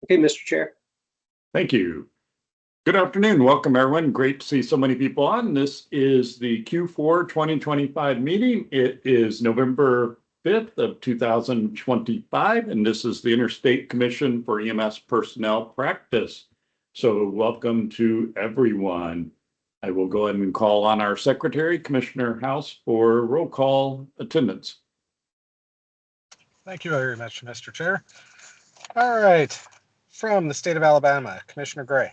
Okay, Mr. Chair. Thank you. Good afternoon. Welcome, everyone. Great to see so many people on. This is the Q4 2025 meeting. It is November 5th of 2025, and this is the Interstate Commission for EMS Personnel Practice. So welcome to everyone. I will go ahead and call on our Secretary, Commissioner House, for roll call attendance. Thank you very much, Mr. Chair. All right. From the state of Alabama, Commissioner Gray.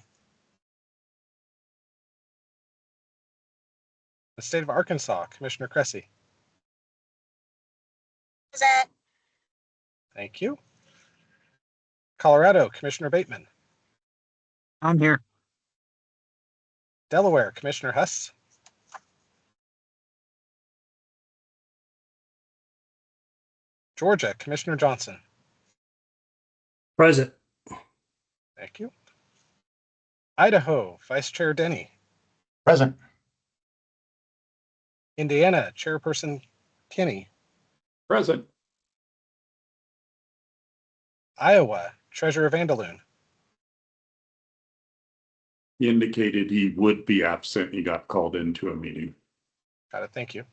The state of Arkansas, Commissioner Cressy. Present. Thank you. Colorado, Commissioner Bateman. I'm here. Delaware, Commissioner Huss. Georgia, Commissioner Johnson. Present. Thank you. Idaho, Vice Chair Denny. Present. Indiana, Chairperson Kinney. Present. Iowa, Treasurer Vandaloon. He indicated he would be absent. He got called into a meeting. Got it. Thank you.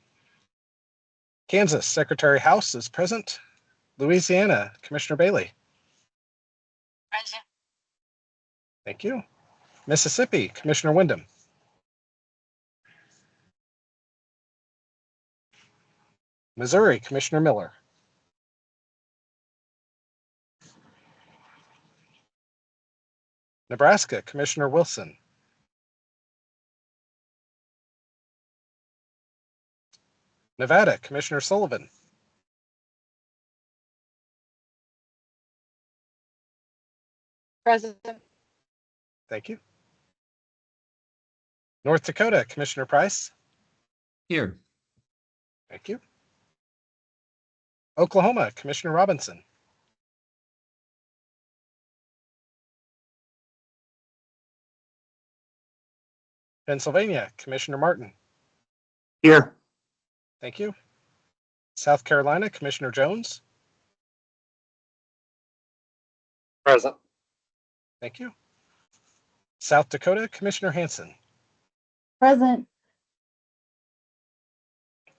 Kansas, Secretary House is present. Louisiana, Commissioner Bailey. Present. Thank you. Mississippi, Commissioner Wyndham. Missouri, Commissioner Miller. Nebraska, Commissioner Wilson. Nevada, Commissioner Sullivan. Present. Thank you. North Dakota, Commissioner Price. Here. Thank you. Oklahoma, Commissioner Robinson. Pennsylvania, Commissioner Martin. Here. Thank you. South Carolina, Commissioner Jones. Present. Thank you. South Dakota, Commissioner Hanson. Present.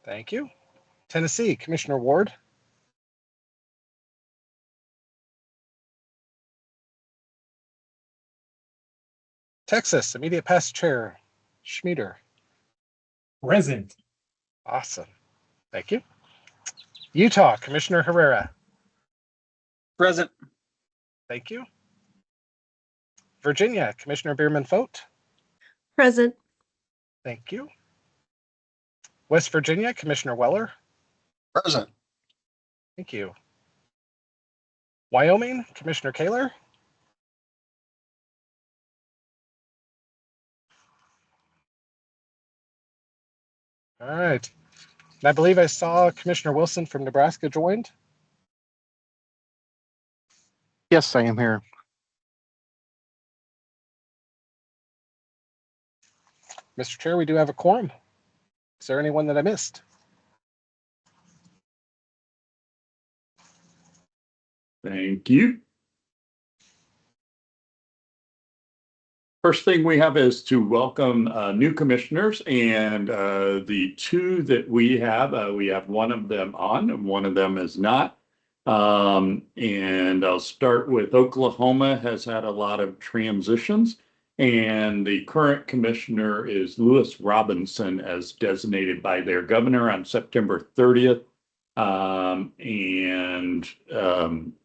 Thank you. Tennessee, Commissioner Ward. Texas, Immediate Past Chair Schmieder. Present. Awesome. Thank you. Utah, Commissioner Herrera. Present. Thank you. Virginia, Commissioner Bierman-Fote. Present. Thank you. West Virginia, Commissioner Weller. Present. Thank you. Wyoming, Commissioner Kaler. All right. And I believe I saw Commissioner Wilson from Nebraska joined. Yes, I am here. Mr. Chair, we do have a quorum. Is there anyone that I missed? Thank you. First thing we have is to welcome new commissioners, and the two that we have one of them on and one of them is not. And I'll start with Oklahoma has had a lot of transitions, and the current commissioner is Lewis Robinson as designated by their governor on September 30th.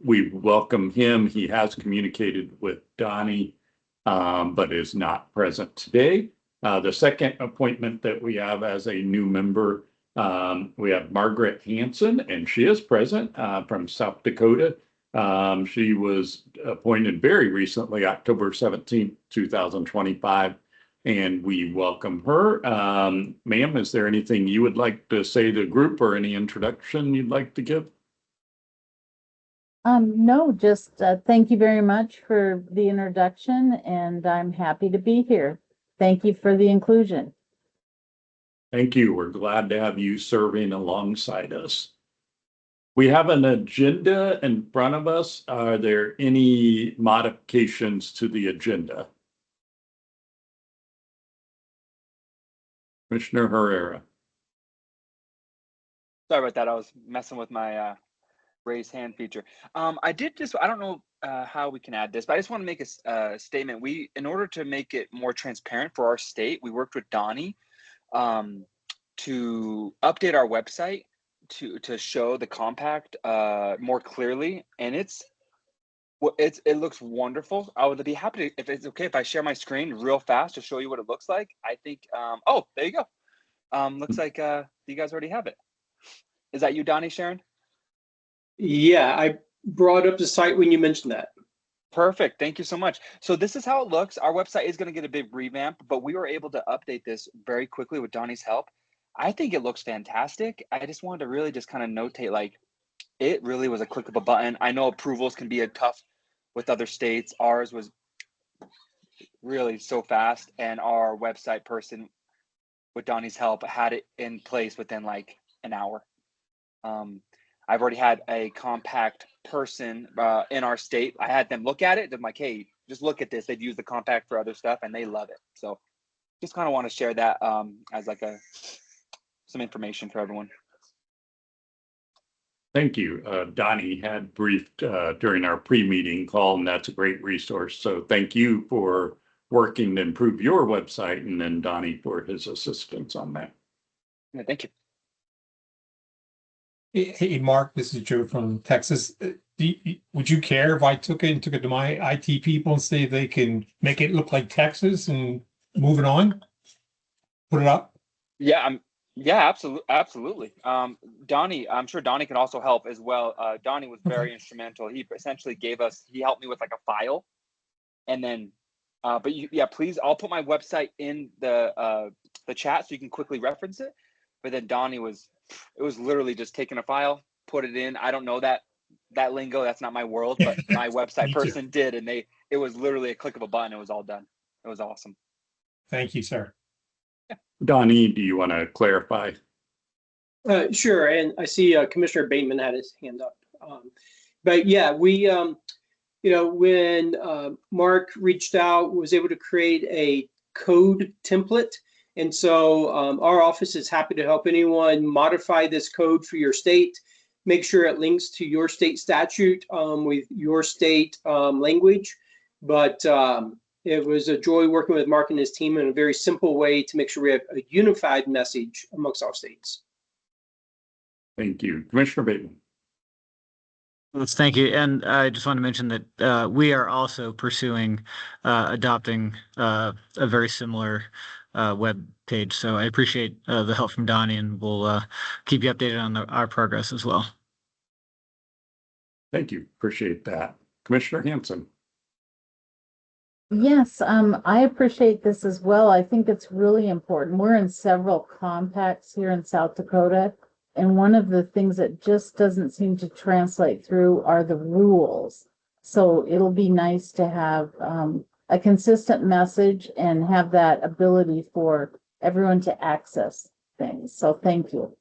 We welcome him. He has communicated with Donnie, but is not present today. The second appointment that we have as a new member, we have Margaret Hanson, and she is present from South Dakota. She was appointed very recently, October 17th, 2025, and we welcome her. Ma'am, is there anything you would like to say to the group or any introduction you'd like to give? No, just thank you very much for the introduction, and I'm happy to be here. Thank you for the inclusion. Thank you. We're glad to have you serving alongside us. We have an agenda in front of us. Are there any modifications to the agenda? Commissioner Herrera. Sorry about that. I was messing with my raise hand feature. I don't know how we can add this, but I just want to make a statement. In order to make it more transparent for our state, we worked with Donnie to update our website to show the compact more clearly, and it looks wonderful. I would be happy to, if it's okay, if I share my screen real fast to show you what it looks like. I think. Oh, there you go. Looks like you guys already have it. Is that you, Donnie, Sharon? Yeah, I brought up the site when you mentioned that. Perfect. Thank you so much. So this is how it looks. Our website is going to get a big revamp, but we were able to update this very quickly with Donnie's help. I think it looks fantastic. I just wanted to really just kind of notate, like, it really was a click of a button. I know approvals can be a tough with other states. Ours was really so fast, and our website person, with Donnie's help, had it in place within like an hour. I've already had a compact person in our state. I had them look at it. They're like, hey, just look at this. They've used the compact for other stuff and they love it. So just kind of want to share that as like some information for everyone. Thank you. Donnie had briefed during our pre-meeting call, and that's a great resource. So thank you for working to improve your website, and then Donnie for his assistance on that. Yeah, thank you. Hey, Mark, this is Joe from Texas. Would you care if I took it to my IT people and say they can make it look like Texas and move it on? Put it up? Yeah, yeah, absolutely. Donnie, I'm sure Donnie can also help as well. Donnie was very instrumental. He essentially he helped me with like a file, and then, yeah, please, I'll put my website in the chat so you can quickly reference it. But then Donnie it was literally just taking a file, put it in. I don't know that lingo. That's not my world, but my website person did, and it was literally a click of a button. It was all done. It was awesome. Thank you, sir. Donnie, do you want to clarify? Sure, and I see Commissioner Bateman had his hand up. But yeah, we, when Mark reached out, was able to create a code template. And so our office is happy to help anyone modify this code for your state. Make sure it links to your state statute with your state language. But it was a joy working with Mark and his team in a very simple way to make sure we have a unified message amongst all states. Thank you. Commissioner Bateman. Yes, thank you. And I just want to mention that we are also pursuing adopting a very similar web page. So I appreciate the help from Donnie, and we'll keep you updated on our progress as well. Thank you. Appreciate that. Commissioner Hanson. Yes, I appreciate this as well. I think it's really important. We're in several compacts here in South Dakota, and one of the things that just doesn't seem to translate through are the rules. So it'll be nice to have a consistent message and have that ability for everyone to access things. So thank you.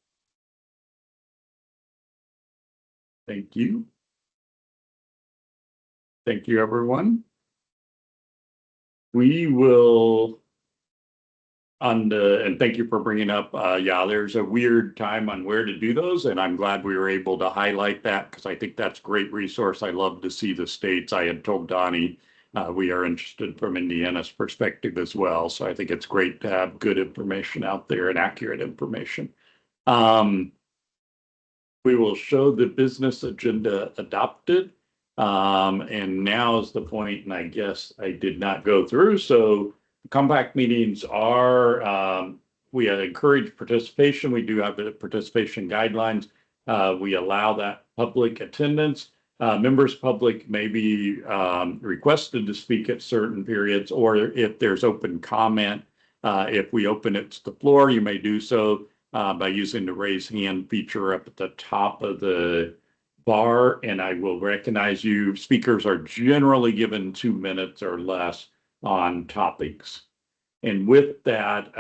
Thank you. Thank you, everyone. We will, and thank you for bringing up, yeah, there's a weird time on where to do those, and I'm glad we were able to highlight that because I think that's a great resource. I love to see the states. I had told Donnie we are interested from Indiana's perspective as well, so I think it's great to have good information out there and accurate information. We will show the business agenda adopted. And now is the point, and I guess I did not go through. So compact meetings are, we encourage participation. We do have the participation guidelines. We allow that public attendance. Members public may be requested to speak at certain periods, or if there's open comment, if we open it to the floor, you may do so by using the raise hand feature up at the top of the bar, and I will recognize you. Speakers are generally given 2 minutes or less on topics. And with that,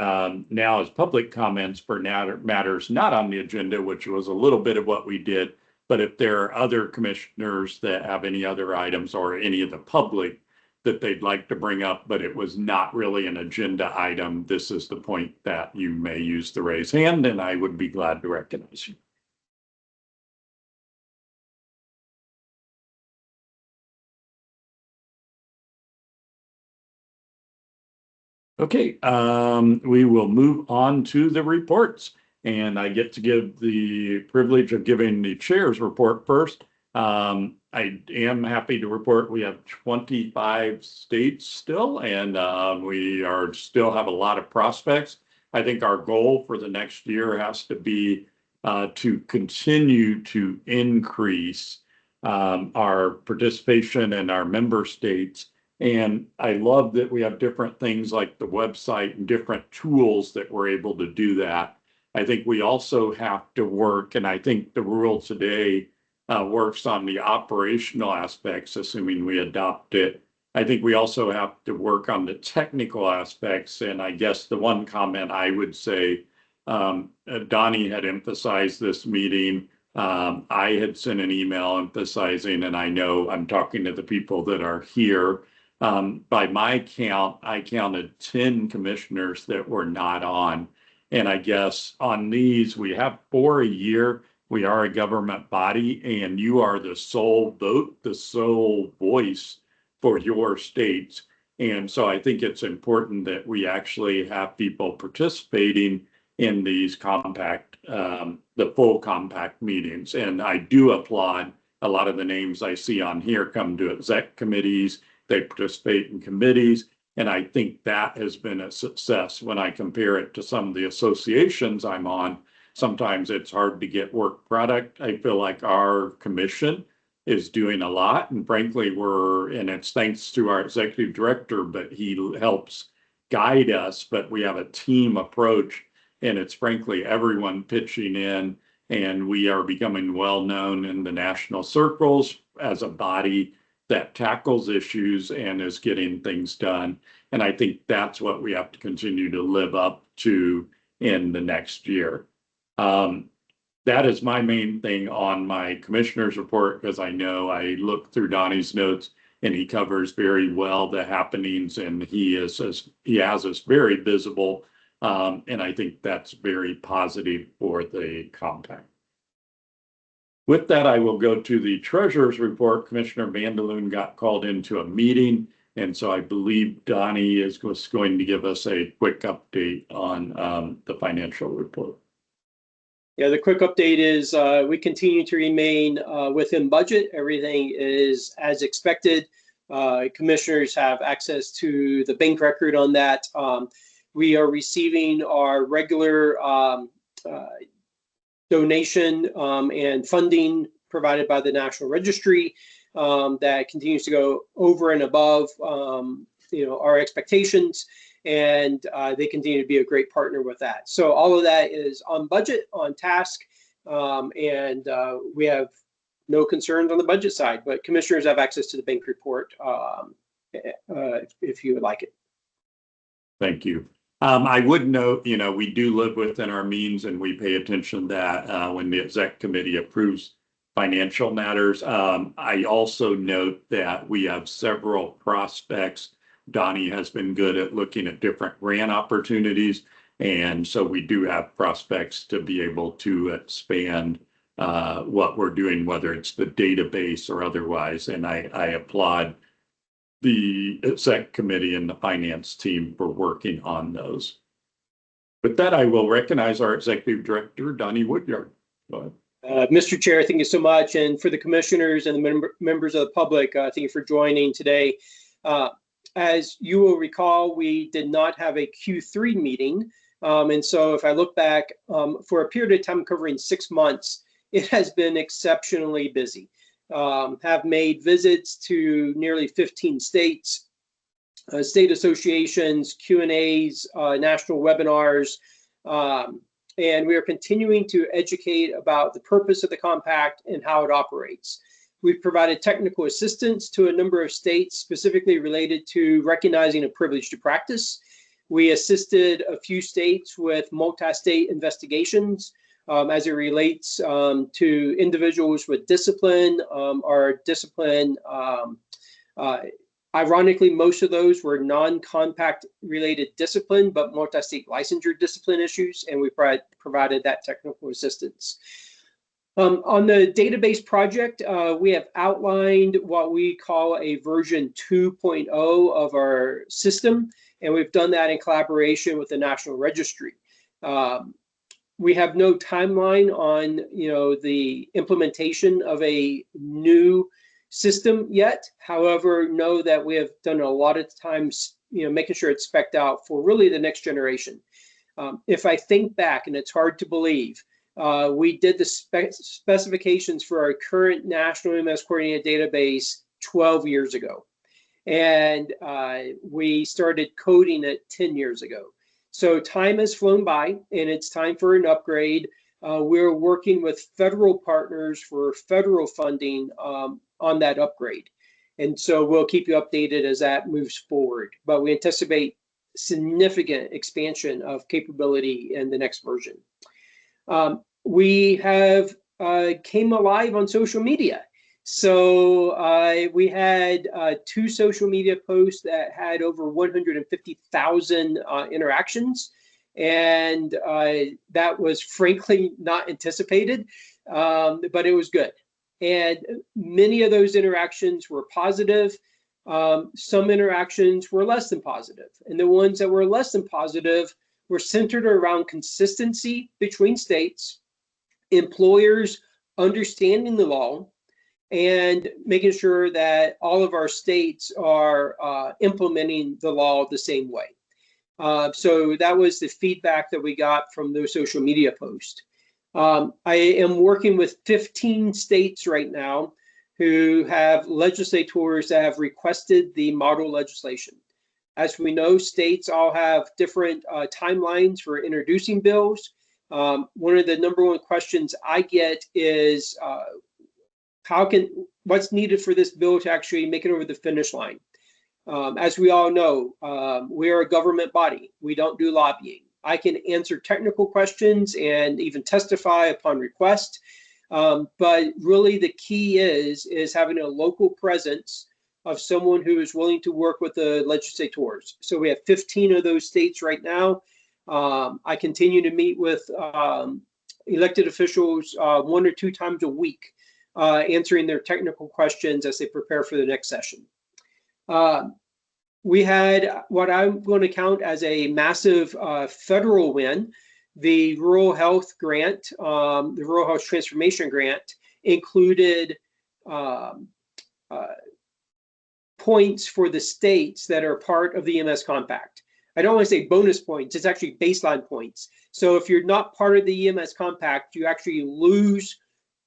now is public comments for matters not on the agenda, which was a little bit of what we did. But if there are other commissioners that have any other items or any of the public that they'd like to bring up, but it was not really an agenda item, this is the point that you may use the raise hand, and I would be glad to recognize you. Okay, we will move on to the reports, and I get to give the privilege of giving the chair's report first. I am happy to report we have 25 states still, and we are still have a lot of prospects. I think our goal for the next year has to be to continue to increase our participation in our member states. And I love that we have different things like the website and different tools that we're able to do that. I think we also have to work, and I think the rule today works on the operational aspects, assuming we adopt it. I think we also have to work on the technical aspects. And I guess the one comment I would say, Donnie had emphasized this meeting. I had sent an email emphasizing, and I know I'm talking to the people that are here. By my count, I counted 10 commissioners that were not on. And I guess on these, we have 4 a year. We are a government body, and you are the sole vote, the sole voice for your states. And so I think it's important that we actually have people participating in these compact, the full compact meetings. And I do applaud a lot of the names I see on here come to exec committees. They participate in committees. And I think that has been a success when I compare it to some of the associations I'm on. Sometimes it's hard to get work product. I feel like our commission is doing a lot. And frankly, and it's thanks to our executive director, but he helps guide us. But we have a team approach, and it's frankly everyone pitching in. And we are becoming well known in the national circles as a body that tackles issues and is getting things done. And I think that's what we have to continue to live up to in the next year. That is my main thing on my commissioner's report, because I know I look through Donnie's notes and he covers very well the happenings, and he has us very visible. And I think that's very positive for the compact. With that, I will go to the treasurer's report. Commissioner Vanderloon got called into a meeting, and so I believe Donnie is going to give us a quick update on the financial report. Yeah, the quick update is we continue to remain within budget. Everything is as expected. Commissioners have access to the bank record on that. We are receiving our regular donation and funding provided by the National Registry that continues to go over and above our expectations, and they continue to be a great partner with that. So all of that is on budget, on task, and we have no concerns on the budget side, but commissioners have access to the bank report if you would like it. Thank you. I would note, we do live within our means, and we pay attention to that when the exec committee approves financial matters. I also note that we have several prospects. Donnie has been good at looking at different grant opportunities, and so we do have prospects to be able to expand what we're doing, whether it's the database or otherwise. And I applaud the exec committee and the finance team for working on those. With that, I will recognize our executive director, Donnie Woodyard. Go ahead. Mr. Chair, thank you so much. And for the commissioners and the members of the public, thank you for joining today. As you will recall, we did not have a Q3 meeting. And so if I look back for a period of time covering 6 months, it has been exceptionally busy. Have made visits to nearly 15 states, state associations, Q&As, national webinars, and we are continuing to educate about the purpose of the compact and how it operates. We've provided technical assistance to a number of states specifically related to recognizing a privilege to practice. We assisted a few states with multi-state investigations. as it relates to individuals with discipline or discipline. Ironically, most of those were non-compact related discipline, but multi-state licensure discipline issues, and we provided that technical assistance. On the database project, we have outlined what we call a version 2.0 of our system, and we've done that in collaboration with the National Registry. We have no timeline on, the implementation of a new system yet. However, know that we have done a lot of times, making sure it's spec'd out for really the next generation. If I think back, and it's hard to believe, we did the specifications for our current National EMS Coordinated Database 12 years ago. And we started coding it 10 years ago. So time has flown by, and it's time for an upgrade. We're working with federal partners for federal funding on that upgrade. And so we'll keep you updated as that moves forward. But we anticipate significant expansion of capability in the next version. We have came alive on social media. So we had 2 social media posts that had over 150,000 interactions. And that was frankly not anticipated, but it was good. And many of those interactions were positive. Some interactions were less than positive. And the ones that were less than positive were centered around consistency between states, employers understanding the law, and making sure that all of our states are implementing the law the same way. So that was the feedback that we got from those social media posts. I am working with 15 states right now who have legislators that have requested the model legislation. As we know, states all have different timelines for introducing bills. One of the #1 questions I get is, what's needed for this bill to actually make it over the finish line? As we all know, we are a government body. We don't do lobbying. I can answer technical questions and even testify upon request. But really the key is having a local presence of someone who is willing to work with the legislators. So we have 15 of those states right now. I continue to meet with elected officials 1 or 2 times a week, answering their technical questions as they prepare for the next session. We had what I'm going to count as a massive federal win. The Rural Health Grant, the Rural Health Transformation Grant, included points for the states that are part of the EMS Compact. I don't want to say bonus points, it's actually baseline points. So if you're not part of the EMS Compact, you actually lose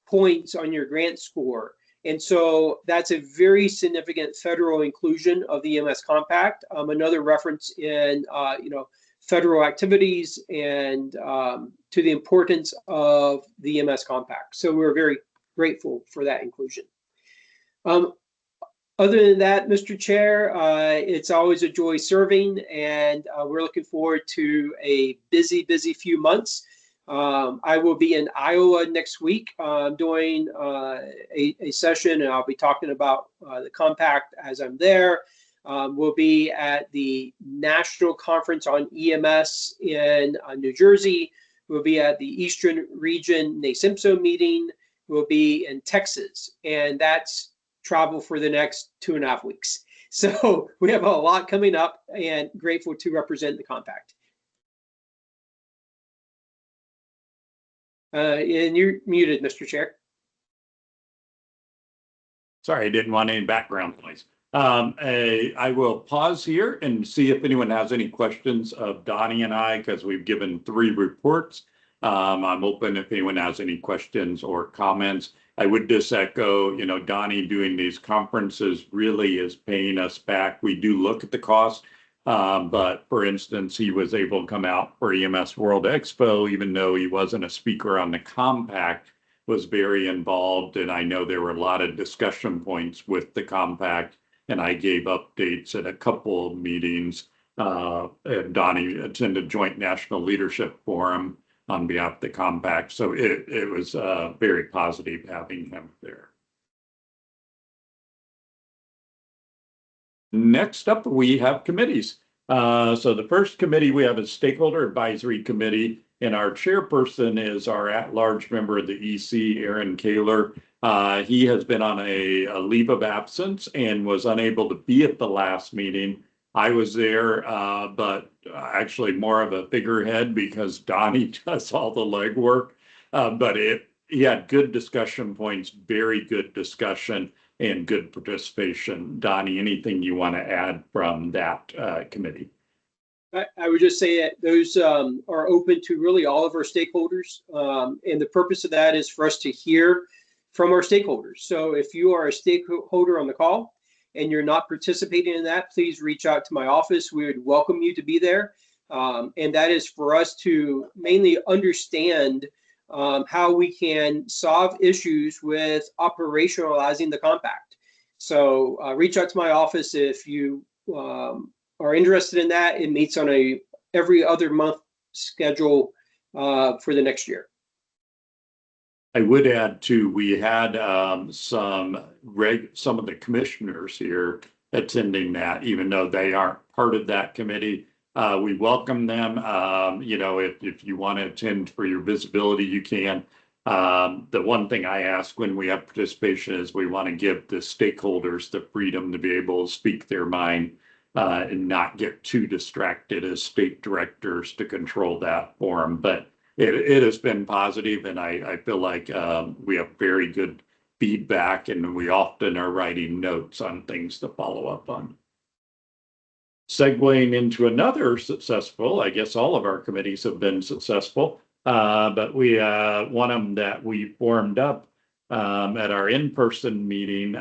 points on your grant score. And so that's a very significant federal inclusion of the EMS Compact. Another reference in federal activities and to the importance of the EMS Compact. So we're very grateful for that inclusion. Other than that, Mr. Chair, it's always a joy serving, and we're looking forward to a busy few months. I will be in Iowa next week doing a session, and I'll be talking about the compact as I'm there. We'll be at the National Conference on EMS in New Jersey. We'll be at the Eastern Region NASIMSO meeting. We'll be in Texas, and that's travel for the next 2.5 weeks. So we have a lot coming up, and grateful to represent the compact. And you're muted, Mr. Chair. Sorry, I didn't want any background noise. I will pause here and see if anyone has any questions of Donnie and I, because we've given 3 reports. I'm open if anyone has any questions or comments. I would just echo, Donnie doing these conferences really is paying us back. We do look at the cost, but for instance, he was able to come out for EMS World Expo, even though he wasn't a speaker on the compact, was very involved. And I know there were a lot of discussion points with the compact, and I gave updates at a couple of meetings. And Donnie attended Joint National Leadership Forum on behalf of the compact. So it was very positive having him there. Next up, we have committees. So the first committee we have is Stakeholder Advisory Committee, and our chairperson is our at-large member of the EC, Aaron Kaler. He has been on a leave of absence and was unable to be at the last meeting. I was there, but actually more of a figurehead because Donnie does all the legwork. But he had good discussion points, very good discussion, and good participation. Donnie, anything you want to add from that committee? I would just say that those are open to really all of our stakeholders. And the purpose of that is for us to hear from our stakeholders. So if you are a stakeholder on the call and you're not participating in that, please reach out to my office. We would welcome you to be there. And that is for us to mainly understand how we can solve issues with operationalizing the compact. So reach out to my office if you are interested in that. It meets on a every other month schedule for the next year. I would add too, we had some of the commissioners here attending that, even though they aren't part of that committee. We welcome them. If you want to attend for your visibility, you can. The one thing I ask when we have participation is we want to give the stakeholders the freedom to be able to speak their mind and not get too distracted as state directors to control that forum. But it has been positive, and I feel like we have very good feedback, and we often are writing notes on things to follow up on. Segueing into another successful, I guess all of our committees have been successful, but we one of them that we formed up at our in-person meeting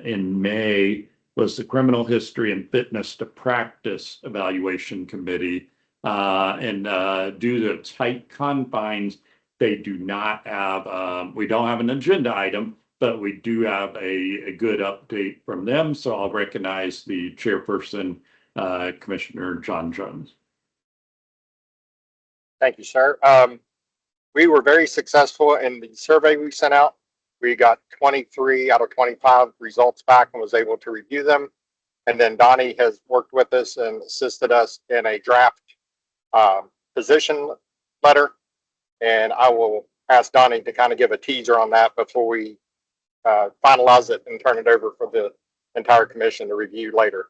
in May was the Criminal History and Fitness to Practice Evaluation Committee. And due to tight confines, they do not have, we don't have an agenda item, but we do have a good update from them. So I'll recognize the chairperson, Commissioner John Jones. Thank you, sir. We were very successful in the survey we sent out. We got 23 out of 25 results back and was able to review them. And then Donnie has worked with us and assisted us in a draft position letter. And I will ask Donnie to kind of give a teaser on that before we finalize it and turn it over for the entire commission to review later.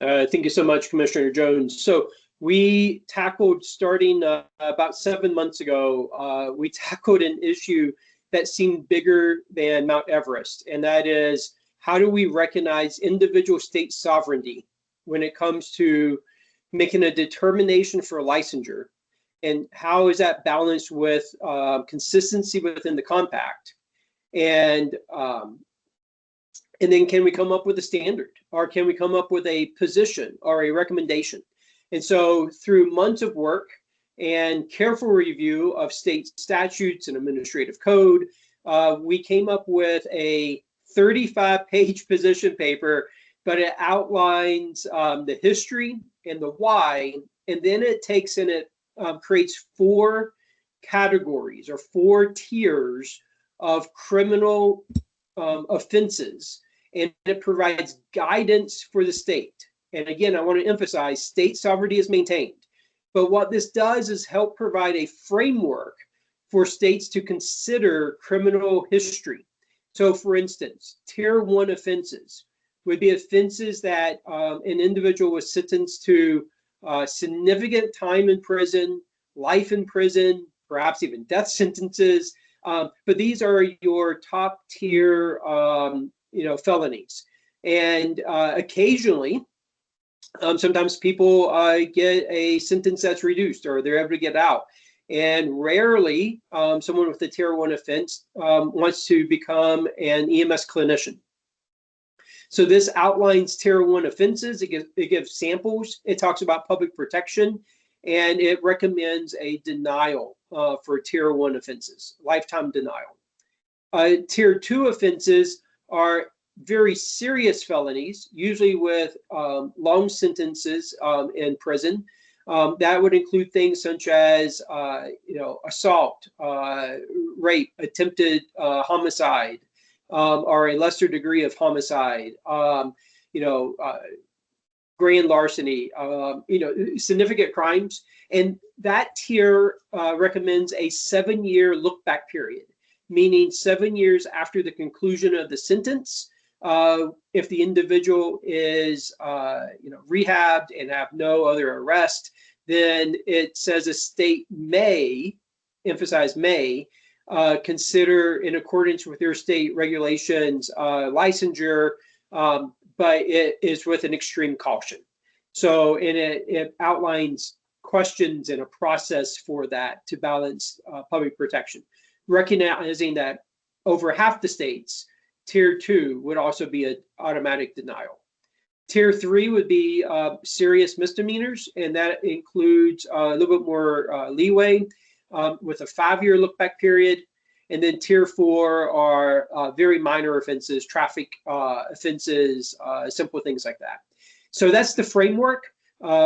Thank you so much, Commissioner Jones. So we tackled, starting about 7 months ago, we tackled an issue that seemed bigger than Mount Everest, and that is, how do we recognize individual state sovereignty when it comes to making a determination for licensure, and how is that balanced with consistency within the compact? And then can we come up with a standard, or can we come up with a position or a recommendation? And so through months of work and careful review of state statutes and administrative code, we came up with a 35-page position paper, but it outlines the history and the why, and then it takes and it creates 4 categories or 4 tiers of criminal offenses, and it provides guidance for the state. And again, I want to emphasize state sovereignty is maintained. But what this does is help provide a framework for states to consider criminal history. So for instance, tier 1 offenses would be offenses that an individual was sentenced to significant time in prison, life in prison, perhaps even death sentences. But these are your top tier felonies. And occasionally, sometimes people get a sentence that's reduced, or they're able to get out. And rarely, someone with a tier 1 offense wants to become an EMS clinician. So this outlines tier 1 offenses. It gives samples. It talks about public protection, and it recommends a denial for tier 1 offenses, lifetime denial. Tier 2 offenses are very serious felonies, usually with long sentences in prison. That would include things such as, assault, rape, attempted homicide, or a lesser degree of homicide, grand larceny, significant crimes. And that tier recommends a 7-year look back period, meaning 7 years after the conclusion of the sentence. If the individual is, rehabbed and have no other arrest, then it says a state may, emphasize may, consider in accordance with their state regulations licensure, but it is with an extreme caution. So, and it outlines questions and a process for that to balance public protection, recognizing that over half the states, Tier 2 would also be an automatic denial. Tier 3 would be serious misdemeanors, and that includes a little bit more leeway with a 5-year look back period. And then Tier 4 are very minor offenses, traffic offenses, simple things like that. So that's the framework.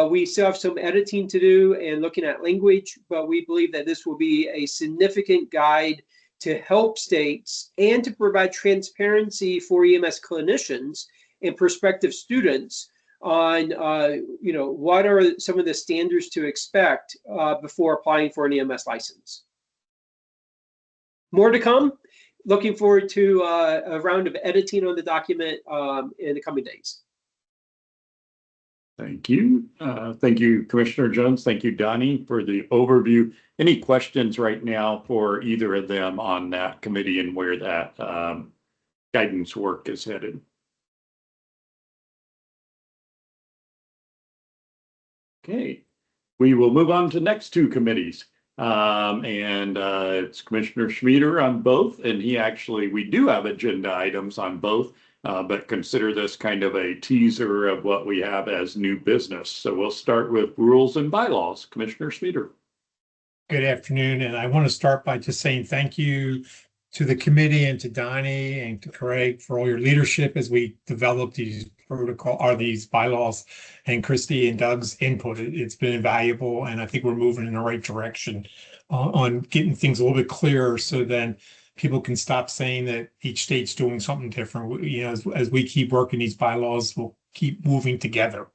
We still have some editing to do and looking at language, but we believe that this will be a significant guide to help states and to provide transparency for EMS clinicians and prospective students on, what are some of the standards to expect before applying for an EMS license. More to come. Looking forward to a round of editing on the document in the coming days. Thank you. Thank you, Commissioner Jones. Thank you, Donnie, for the overview. Any questions right now for either of them on that committee and where that guidance work is headed? Okay, we will move on to next two committees. It's Commissioner Schmieder on both, and we do have agenda items on both. But consider this kind of a teaser of what we have as new business. So we'll start with rules and bylaws. Commissioner Schmieder. Good afternoon, and I want to start by just saying thank you to the committee and to Donnie and to Craig for all your leadership as we develop these these bylaws, and Christy and Doug's input. It's been invaluable, and I think we're moving in the right direction on getting things a little bit clearer, so then people can stop saying that each state's doing something different. As we keep working these bylaws, we'll keep moving together.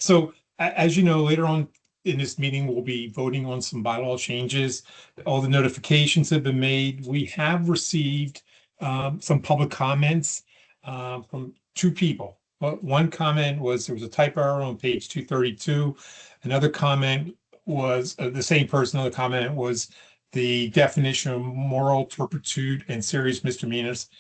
So as you know, later on in this meeting, we'll be voting on some bylaw changes. All the notifications have been made. We have received some public comments from two people. One comment was there was a typo error on page 232. Another comment was the same person. Another comment was the definition of moral turpitude and serious misdemeanors,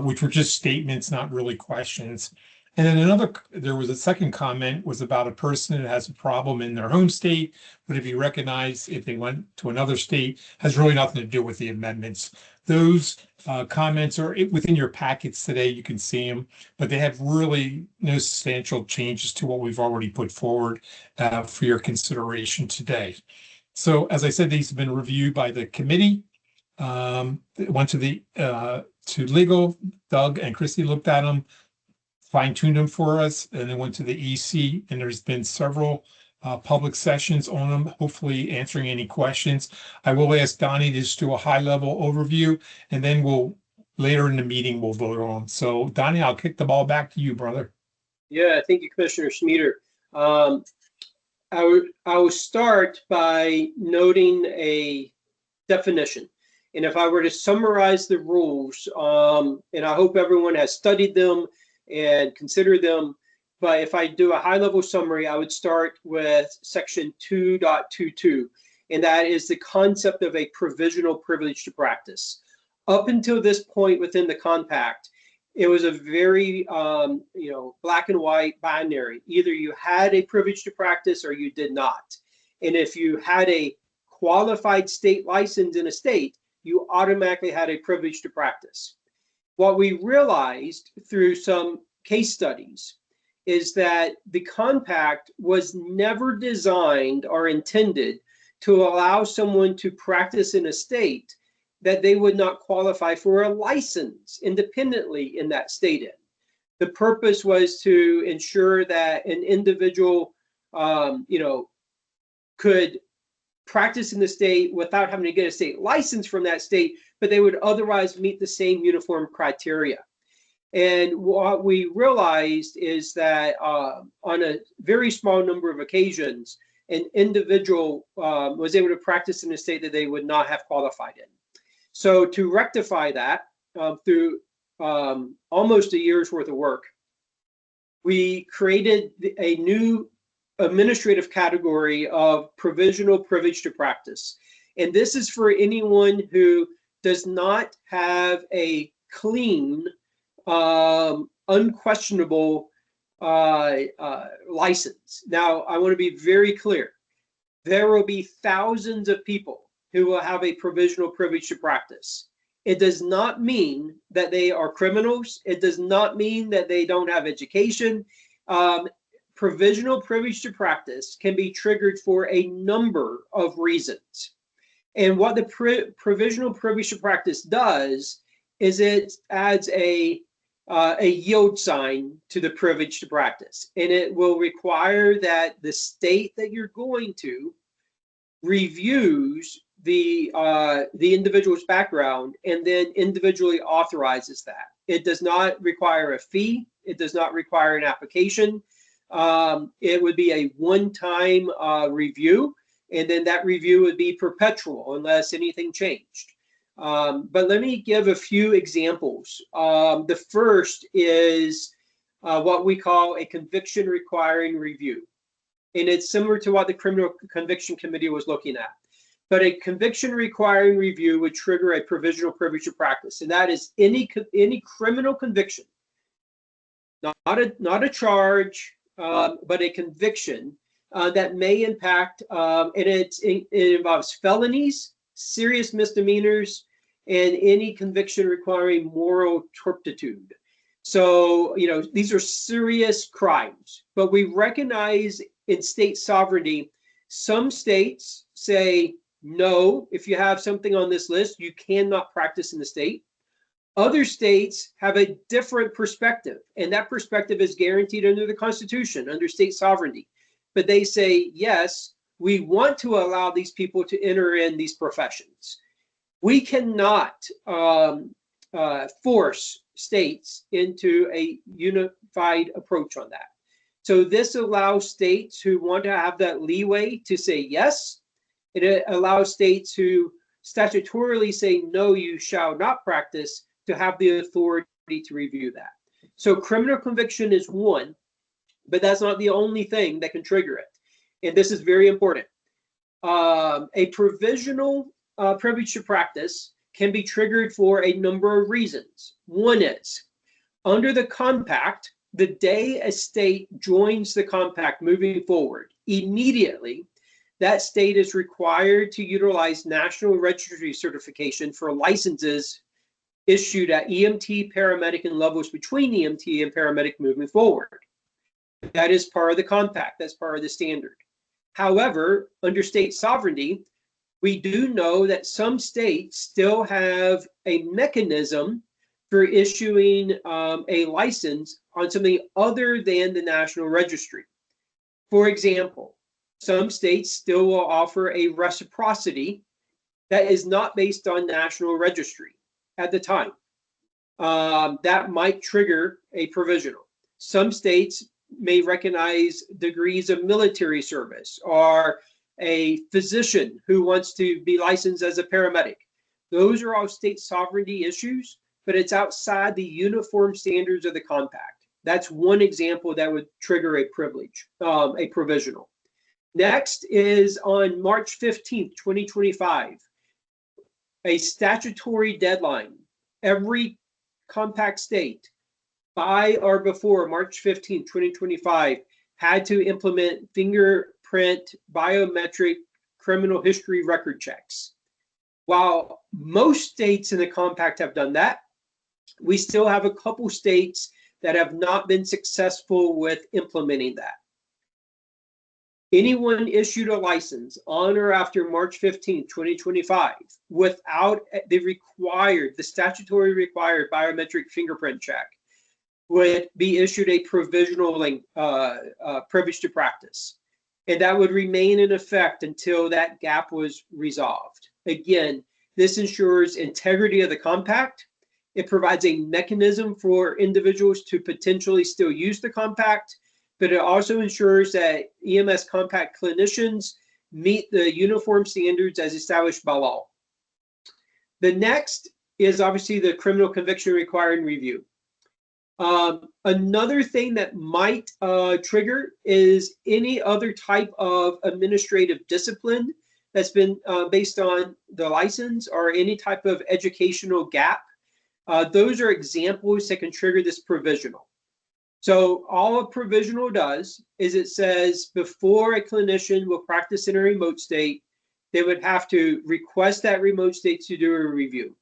which were just statements, not really questions. And then there was a second comment was about a person that has a problem in their home state, but if you recognize if they went to another state, has really nothing to do with the amendments. Those comments are within your packets today. You can see them, but they have really no substantial changes to what we've already put forward for your consideration today. So as I said, these have been reviewed by the committee. It went to legal. Doug and Christy looked at them, fine-tuned them for us, and then went to the EC, and there's been several public sessions on them, hopefully answering any questions. I will ask Donnie to just do a high-level overview, and then later in the meeting, we'll vote on them. So Donnie, I'll kick the ball back to you, brother. Yeah, thank you, Commissioner Schmieder. I will start by noting a definition. And if I were to summarize the rules, and I hope everyone has studied them and considered them, but if I do a high-level summary, I would start with section 2.22, and that is the concept of a provisional privilege to practice. Up until this point within the compact, it was a very, black and white binary. Either you had a privilege to practice or you did not. And if you had a qualified state license in a state, you automatically had a privilege to practice. What we realized through some case studies is that the compact was never designed or intended to allow someone to practice in a state that they would not qualify for a license independently in that state in. The purpose was to ensure that an individual, could practice in the state without having to get a state license from that state, but they would otherwise meet the same uniform criteria. And what we realized is that on a very small number of occasions, an individual was able to practice in a state that they would not have qualified in. So to rectify that through almost a year's worth of work, we created a new administrative category of provisional privilege to practice. And this is for anyone who does not have a clean, unquestionable license. Now, I want to be very clear. There will be thousands of people who will have a provisional privilege to practice. It does not mean that they are criminals. It does not mean that they don't have education. Provisional privilege to practice can be triggered for a number of reasons. And what the provisional privilege to practice does is it adds a yield sign to the privilege to practice. And it will require that the state that you're going to reviews the individual's background and then individually authorizes that. It does not require a fee. It does not require an application. It would be a one-time review, and then that review would be perpetual unless anything changed. But let me give a few examples. The first is what we call a conviction requiring review. And it's similar to what the Criminal Conviction Committee was looking at. But a conviction requiring review would trigger a provisional privilege to practice. And that is any criminal conviction, not a charge, but a conviction that may impact, and it involves felonies, serious misdemeanors, and any conviction requiring moral turpitude. So, these are serious crimes, but we recognize in state sovereignty, some states say, no, if you have something on this list, you cannot practice in the state. Other states have a different perspective, and that perspective is guaranteed under the Constitution, under state sovereignty. But they say, yes, we want to allow these people to enter in these professions. We cannot force states into a unified approach on that. So this allows states who want to have that leeway to say yes. It allows states who statutorily say, no, you shall not practice, to have the authority to review that. So criminal conviction is one, but that's not the only thing that can trigger it. And this is very important. A provisional privilege to practice can be triggered for a number of reasons. One is, under the compact, the day a state joins the compact moving forward, immediately, that state is required to utilize National Registry certification for licenses issued at EMT, paramedic, and levels between EMT and paramedic moving forward. That is part of the compact. That's part of the standard. However, under state sovereignty, we do know that some states still have a mechanism for issuing a license on something other than the National Registry. For example, some states still will offer a reciprocity that is not based on National Registry at the time. That might trigger a provisional. Some states may recognize degrees of military service or a physician who wants to be licensed as a paramedic. Those are all state sovereignty issues, but it's outside the uniform standards of the compact. That's one example that would trigger a privilege, a provisional. Next is on March 15th, 2025, a statutory deadline. Every compact state by or before March 15th, 2025 had to implement fingerprint biometric criminal history record checks. While most states in the compact have done that, we still have a couple states that have not been successful with implementing that. Anyone issued a license on or after March 15, 2025, without the statutory required biometric fingerprint check would be issued a provisional privilege to practice. and that would remain in effect until that gap was resolved. Again, this ensures integrity of the compact. It provides a mechanism for individuals to potentially still use the compact, but it also ensures that EMS compact clinicians meet the uniform standards as established by law. The next is obviously the criminal conviction requiring review. Another thing that might trigger is any other type of administrative discipline that's been based on the license or any type of educational gap. Those are examples that can trigger this provisional. So all a provisional does is it says before a clinician will practice in a remote state, they would have to request that remote state to do a review.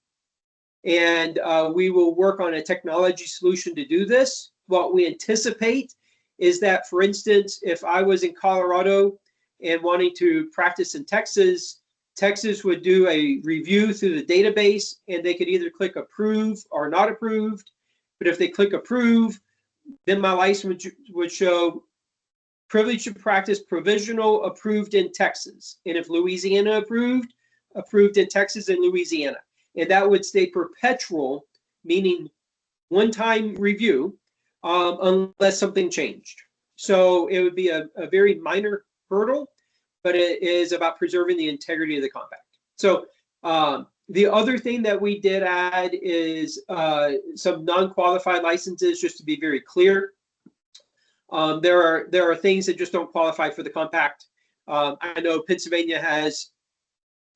And we will work on a technology solution to do this. What we anticipate is that, for instance, if I was in Colorado and wanting to practice in Texas, Texas would do a review through the database, and they could either click approve or not approved. But if they click approve, then my license would show privilege to practice provisional approved in Texas. And if Louisiana approved in Texas and Louisiana. And that would stay perpetual, meaning one-time review, unless something changed. So it would be a very minor hurdle, but it is about preserving the integrity of the compact. So the other thing that we did add is some non-qualified licenses, just to be very clear. There are things that just don't qualify for the compact. I know Pennsylvania has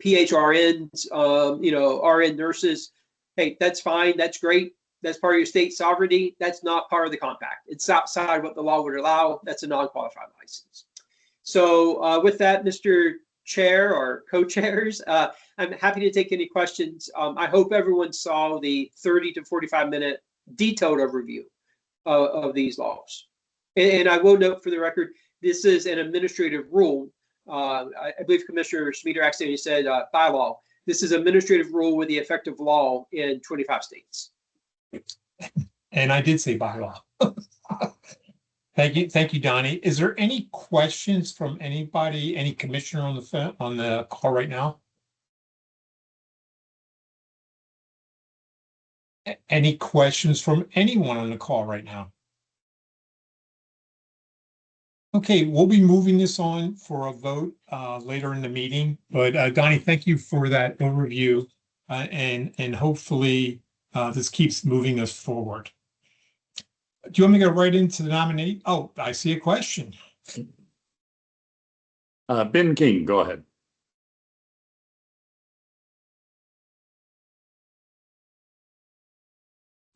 PHRNs, RN nurses. Hey, that's fine. That's great. That's part of your state sovereignty. That's not part of the compact. It's outside what the law would allow. That's a non-qualified license. So with that, Mr. Chair or co-chairs, I'm happy to take any questions. I hope everyone saw the 30 to 45-minute detailed overview of these laws. And I will note for the record, this is an administrative rule. I believe Commissioner Schmieder accidentally said bylaw. This is administrative rule with the effective law in 25 states. And I did say bylaw. Thank you, Donnie. Is there any questions from anybody, any commissioner on the call right now? Any questions from anyone on the call right now? Okay, we'll be moving this on for a vote later in the meeting. But Donnie, thank you for that overview, and hopefully this keeps moving us forward. Do you want me to go right into the nominee? Oh, I see a question. Ben King, go ahead.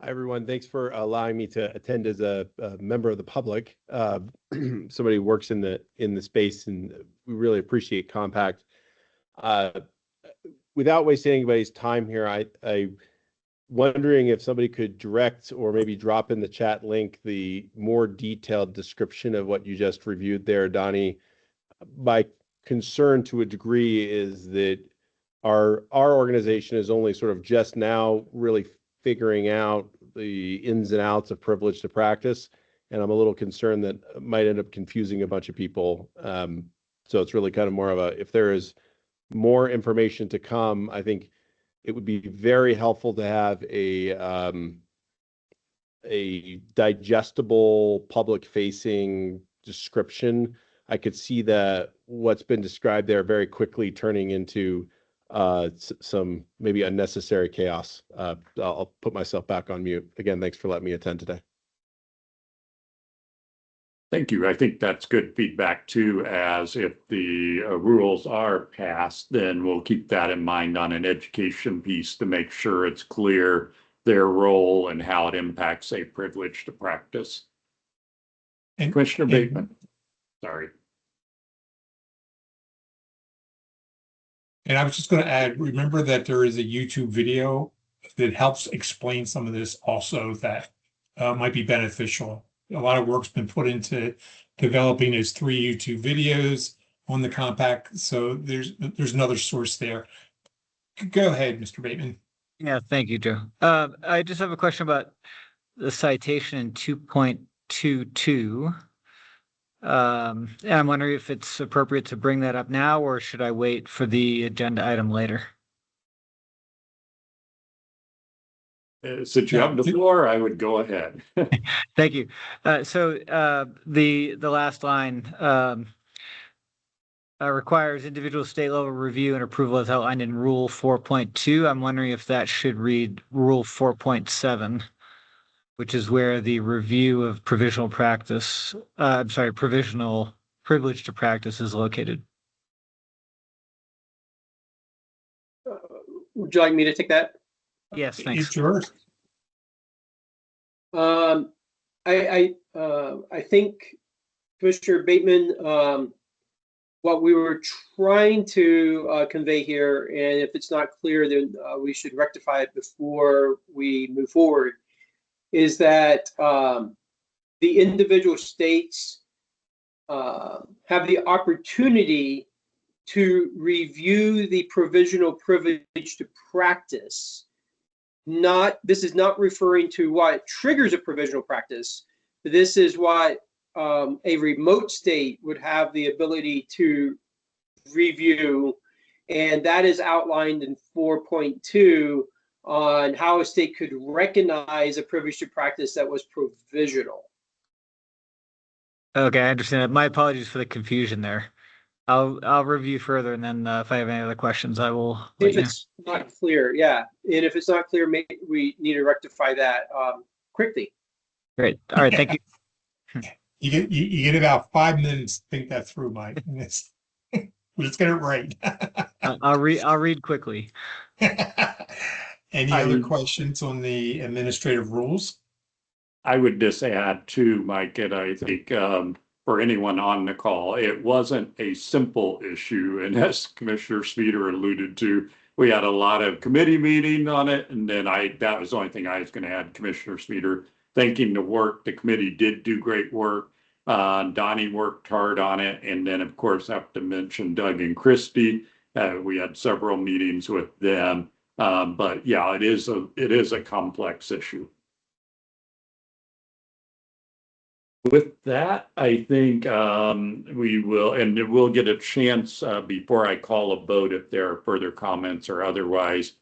Hi, everyone. Thanks for allowing me to attend as a member of the public. Somebody who works in the space, and we really appreciate Compact. Without wasting anybody's time here, I wondering if somebody could direct or maybe drop in the chat link the more detailed description of what you just reviewed there, Donnie. My concern to a degree is that our organization is only sort of just now really figuring out the ins and outs of privilege to practice. And I'm a little concerned that it might end up confusing a bunch of people. So it's really kind of more of a, if there is more information to come, I think it would be very helpful to have a digestible public facing description. I could see that what's been described there very quickly turning into some maybe unnecessary chaos. I'll put myself back on mute. Again, thanks for letting me attend today. Thank you. I think that's good feedback too, as if the rules are passed, then we'll keep that in mind on an education piece to make sure it's clear their role and how it impacts a privilege to practice. And Commissioner Bateman, sorry. And I was just going to add, remember that there is a YouTube video that helps explain some of this also that might be beneficial. A lot of work's been put into developing those 3 YouTube videos on the compact. So there's another source there. Go ahead, Mr. Bateman. Yeah, thank you, Joe. I just have a question about the citation in 2.22. And I'm wondering if it's appropriate to bring that up now, or should I wait for the agenda item later? Since you have the floor, I would go ahead. Thank you. The last line requires individual state level review and approval as outlined in Rule 4.2. I'm wondering if that should read Rule 4.7, which is where the review of provisional practice, provisional privilege to practice is located. Would you like me to take that? Yes, thanks. It's yours. I think Commissioner Bateman, what we were trying to convey here, and if it's not clear, then we should rectify it before we move forward, is that the individual states have the opportunity to review the provisional privilege to practice. This is not referring to what triggers a provisional practice. This is what a remote state would have the ability to review, and that is outlined in 4.2 on how a state could recognize a privilege to practice that was provisional. Okay, I understand that. My apologies for the confusion there. I'll review further, and then if I have any other questions, I will let If you know. it's not clear, yeah, and if it's not clear, maybe we need to rectify that quickly. Great. All right, thank you. You get about 5 minutes to think that through, Mike. Let's get it right. I'll read quickly. Any other questions on the administrative rules? I would just add too, Mike, and I think for anyone on the call, it wasn't a simple issue. And as Commissioner Speeder alluded to, we had a lot of committee meeting on it. And then that was the only thing I was going to add, Commissioner Speeder, thanking the work. The committee did do great work. Donnie worked hard on it. And then, of course, I have to mention Doug and Christy. We had several meetings with them. But yeah, it is a complex issue. With that, I think we will, and we'll get a chance before I call a vote if there are further comments or otherwise,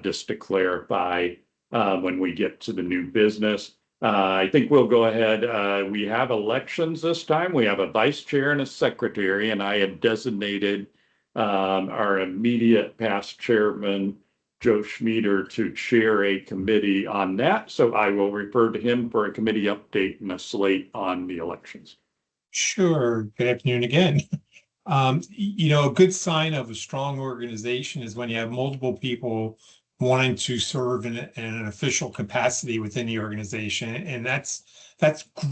just to clarify when we get to the new business. I think we'll go ahead. We have elections this time. We have a vice chair and a secretary, and I had designated our immediate past chairman, Joe Schmieder, to chair a committee on that. So I will refer to him for a committee update and a slate on the elections. Sure. Good afternoon again. A good sign of a strong organization is when you have multiple people wanting to serve in an official capacity within the organization. And that's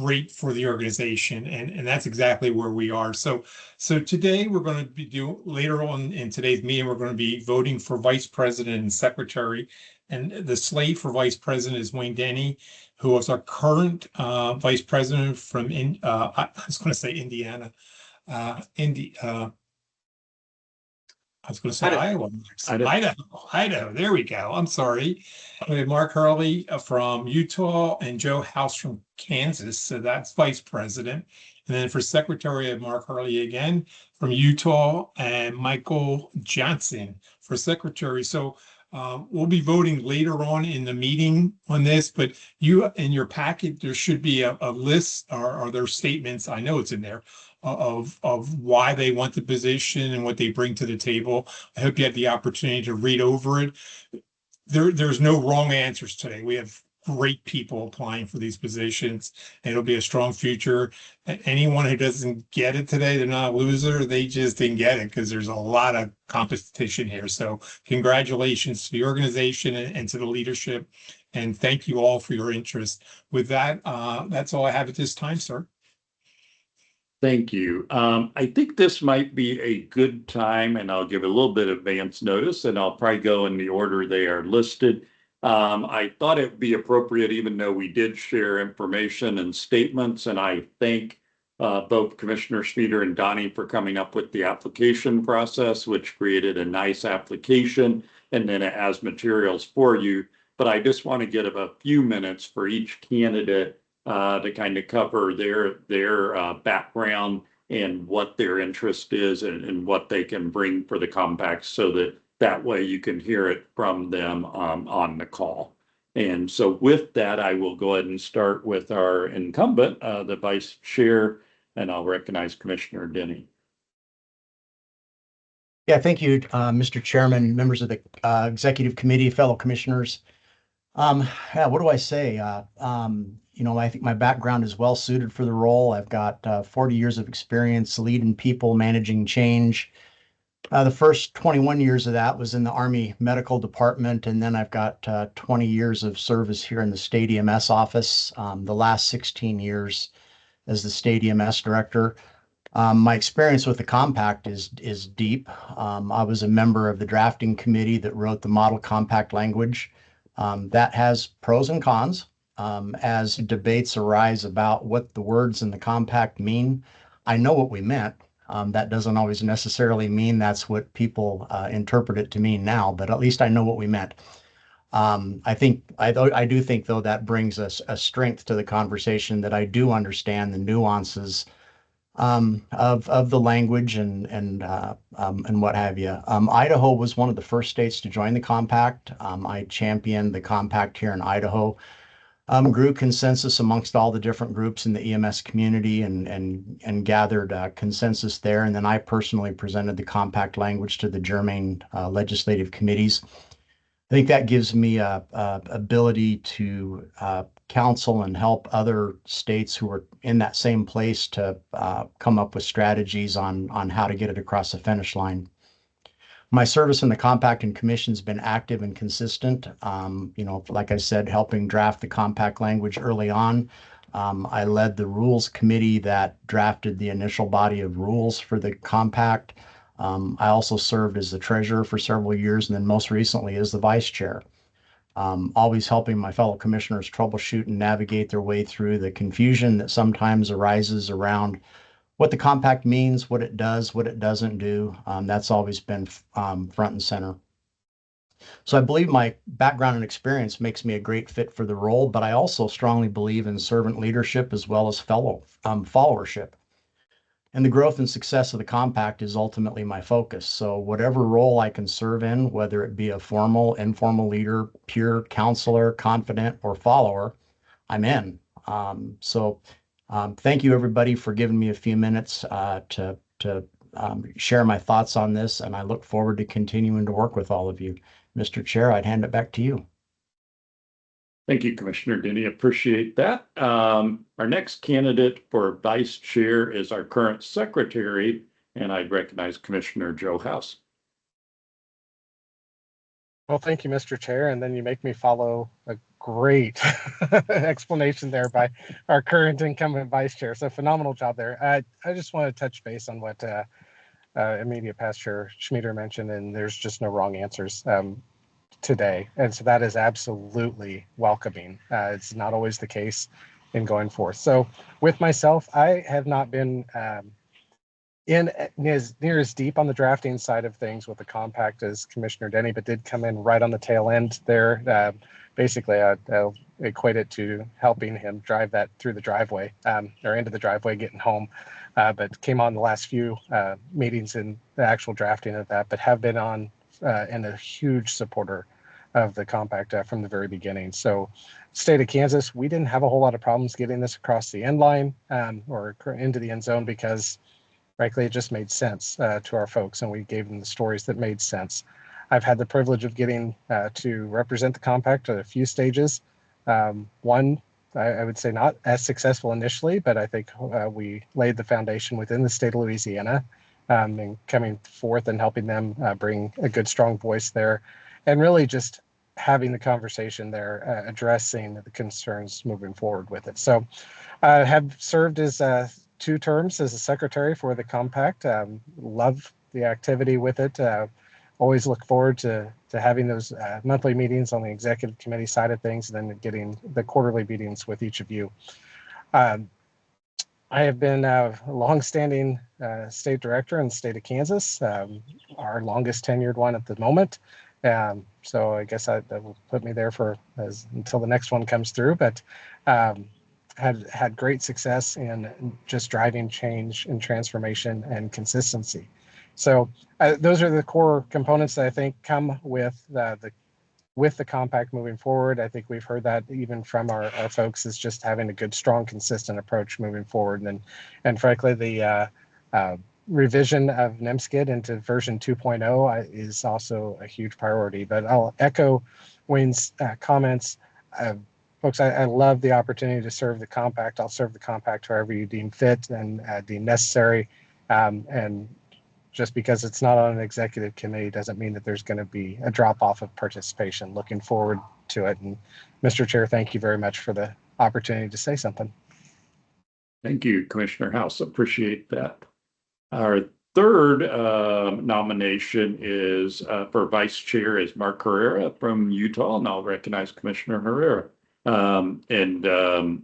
great for the organization. And that's exactly where we are. So today we're going to be later on in today's meeting, we're going to be voting for vice president and secretary. And the slate for vice president is Wayne Denny, who is our current vice president from I was going to say Indiana. I was going to say Iowa. Idaho. There we go. I'm sorry. We have Mark Hurley from Utah and Joe House from Kansas. So that's vice president. And then for secretary, I have Mark Hurley again from Utah and Michael Johnson for secretary. So we'll be voting later on in the meeting on this, but in your packet, there should be a list or their statements. I know it's in there of why they want the position and what they bring to the table. I hope you had the opportunity to read over it. There's no wrong answers today. We have great people applying for these positions, and it'll be a strong future. Anyone who doesn't get it today, they're not a loser. They just didn't get it because there's a lot of competition here. So congratulations to the organization and to the leadership. And thank you all for your interest. With that, that's all I have at this time, sir. Thank you. I think this might be a good time, and I'll give a little bit of advance notice, and I'll probably go in the order they are listed. I thought it would be appropriate, even though we did share information and statements, and I thank both Commissioner Speeder and Donnie for coming up with the application process, which created a nice application, and then it has materials for you. But I just want to give a few minutes for each candidate to kind of cover their background and what their interest is and what they can bring for the compact, so that way you can hear it from them on the call. And so with that, I will go ahead and start with our incumbent, the vice chair, and I'll recognize Commissioner Denny. Yeah, thank you, Mr. Chairman, members of the executive committee, fellow commissioners. Yeah, what do I say? I think my background is well suited for the role. I've got 40 years of experience leading people, managing change. The first 21 years of that was in the Army Medical Department, and then I've got 20 years of service here in the State EMS office, the last 16 years as the State EMS director. My experience with the compact is deep. I was a member of the drafting committee that wrote the model compact language. That has pros and cons. As debates arise about what the words in the compact mean, I know what we meant. That doesn't always necessarily mean that's what people interpret it to mean now, but at least I know what we meant. I do think though that brings us a strength to the conversation, that I do understand the nuances of the language and what have you. Idaho was one of the first states to join the compact. I championed the compact here in Idaho. Grew consensus amongst all the different groups in the EMS community and gathered consensus there. And then I personally presented the compact language to the germane legislative committees. I think that gives me a ability to counsel and help other states who are in that same place to come up with strategies on how to get it across the finish line. My service in the compact and commission has been active and consistent. Like I said, helping draft the compact language early on. I led the rules committee that drafted the initial body of rules for the compact. I also served as the treasurer for several years, and then most recently as the vice chair. Always helping my fellow commissioners troubleshoot and navigate their way through the confusion that sometimes arises around what the compact means, what it does, what it doesn't do. That's always been front and center. So I believe my background and experience makes me a great fit for the role, but I also strongly believe in servant leadership as well as followership. And the growth and success of the compact is ultimately my focus. So whatever role I can serve in, whether it be a formal, informal leader, peer, counselor, confidant, or follower, I'm in. Thank you, everybody, for giving me a few minutes to share my thoughts on this, and I look forward to continuing to work with all of you. Mr. Chair, I'd hand it back to you. Thank you, Commissioner Denny. Appreciate that. Our next candidate for vice chair is our current secretary, and I'd recognize Commissioner Joe House. Well, thank you, Mr. Chair. And then you make me follow a great explanation there by our current incumbent vice chair. So phenomenal job there. I just want to touch base on what immediate past Chair Schmieder mentioned, and there's just no wrong answers today. And so that is absolutely welcoming. It's not always the case in going forth. So with myself, I have not been in near as deep on the drafting side of things with the compact as Commissioner Denny, but did come in right on the tail end there. Basically, I'll equate it to helping him drive that through the driveway or into the driveway, getting home. But came on the last few meetings in the actual drafting of that, but have been on and a huge supporter of the compact from the very beginning. So state of Kansas, we didn't have a whole lot of problems getting this across the end line or into the end zone because frankly, it just made sense to our folks, and we gave them the stories that made sense. I've had the privilege of getting to represent the compact at a few stages. One, I would say not as successful initially, but I think we laid the foundation within the state of Louisiana and coming forth and helping them bring a good, strong voice there, and really just having the conversation there, addressing the concerns moving forward with it. So I have served as 2 terms as a secretary for the compact. Love the activity with it. Always look forward to having those monthly meetings on the executive committee side of things, and then getting the quarterly meetings with each of you. I have been a longstanding state director in the state of Kansas, our longest tenured one at the moment. So I guess that will put me there for until the next one comes through. But had great success in just driving change and transformation and consistency. So those are the core components that I think come with the compact moving forward. I think we've heard that even from our folks, is just having a good, strong, consistent approach moving forward. And frankly, the revision of NEMSKID into version 2.0 is also a huge priority. But I'll echo Wayne's comments. Folks, I love the opportunity to serve the compact. I'll serve the compact however you deem fit and deem necessary. And just because it's not on an executive committee doesn't mean that there's going to be a drop off of participation. Looking forward to it. And Mr. Chair, thank you very much for the opportunity to say something. Thank you, Commissioner House. Appreciate that. Our third nomination is for Vice Chair is Mark Herrera from Utah, and I'll recognize Commissioner Herrera.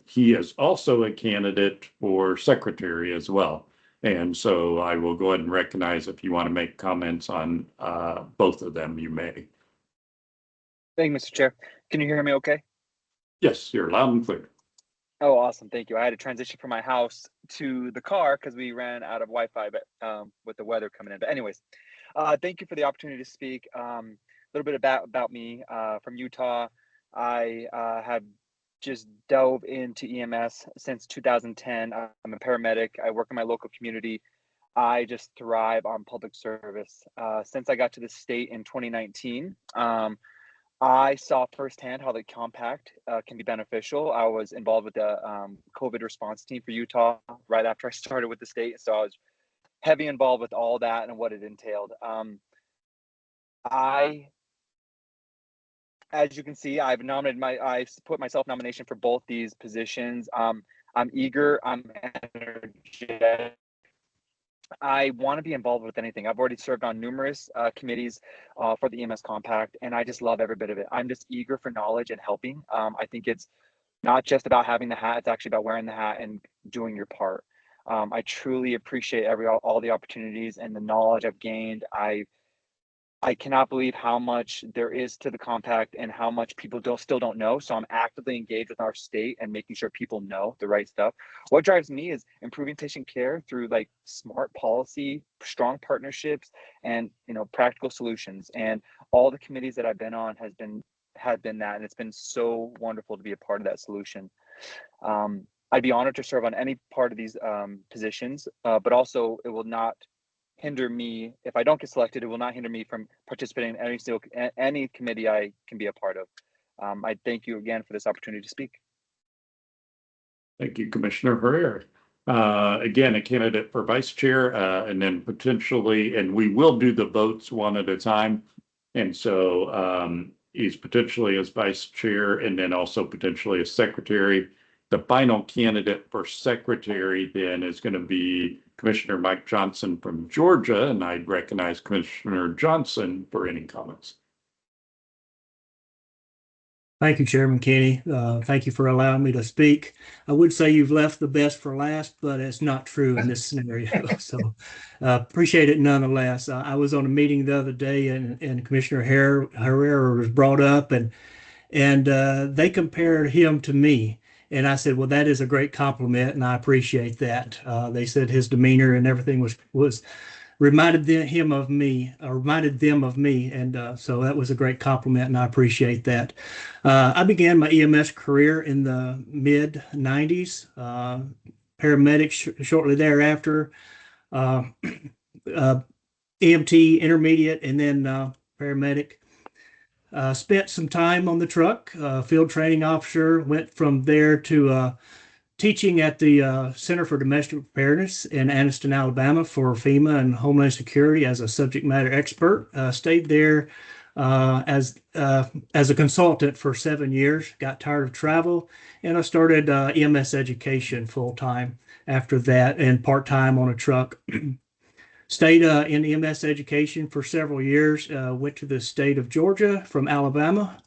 He is also a candidate for Secretary as well. And so I will go ahead and recognize if you want to make comments on both of them, you may. Thank you, Mr. Chair. Can you hear me okay? Yes, you're loud and clear. Oh, awesome. Thank you. I had to transition from my house to the car because we ran out of Wi-Fi with the weather coming in. But anyways, thank you for the opportunity to speak. A little bit about me from Utah. I have just dove into EMS since 2010. I'm a paramedic. I work in my local community. I just thrive on public service. Since I got to the state in 2019, I saw firsthand how the compact can be beneficial. I was involved with the COVID response team for Utah right after I started with the state. So I was heavy involved with all that and what it entailed. As you can see, I put myself nomination for both these positions. I'm eager, I'm energetic. I want to be involved with anything. I've already served on numerous committees for the EMS Compact, and I just love every bit of it. I'm just eager for knowledge and helping. I think it's not just about having the hat, it's actually about wearing the hat and doing your part. I truly appreciate all the opportunities and the knowledge I've gained. I cannot believe how much there is to the compact and how much people still don't know. So I'm actively engaged with our state and making sure people know the right stuff. What drives me is improving patient care through like smart policy, strong partnerships, and practical solutions. And all the committees that I've been on have been that, and it's been so wonderful to be a part of that solution. I'd be honored to serve on any part of these positions, but also it will not hinder me. If I don't get selected, it will not hinder me from participating in any committee I can be a part of. I thank you again for this opportunity to speak. Thank you, Commissioner Herrera. Again, a candidate for Vice Chair, and then potentially, and we will do the votes one at a time. And so he's potentially as Vice Chair and then also potentially as Secretary. The final candidate for Secretary then is going to be Commissioner Mike Johnson from Georgia, and I'd recognize Commissioner Johnson for any comments. Thank you, Chairman Kenny. Thank you for allowing me to speak. I would say you've left the best for last, but it's not true in this scenario. So appreciate it nonetheless. I was on a meeting the other day and Commissioner Herrera was brought up and they compared him to me. And I said, well, that is a great compliment, and I appreciate that. They said his demeanor and everything was reminded them of me, and so that was a great compliment, and I appreciate that. I began my EMS career in the mid '90s, paramedic shortly thereafter, EMT intermediate, and then paramedic. Spent some time on the truck, field training officer, went from there to teaching at the Center for Domestic Preparedness in Anniston, Alabama for FEMA and Homeland Security as a subject matter expert. Stayed there as a consultant for 7 years, got tired of travel, and I started EMS education full-time after that and part-time on a truck. Stayed in EMS education for several years, went to the state of Georgia from Alabama,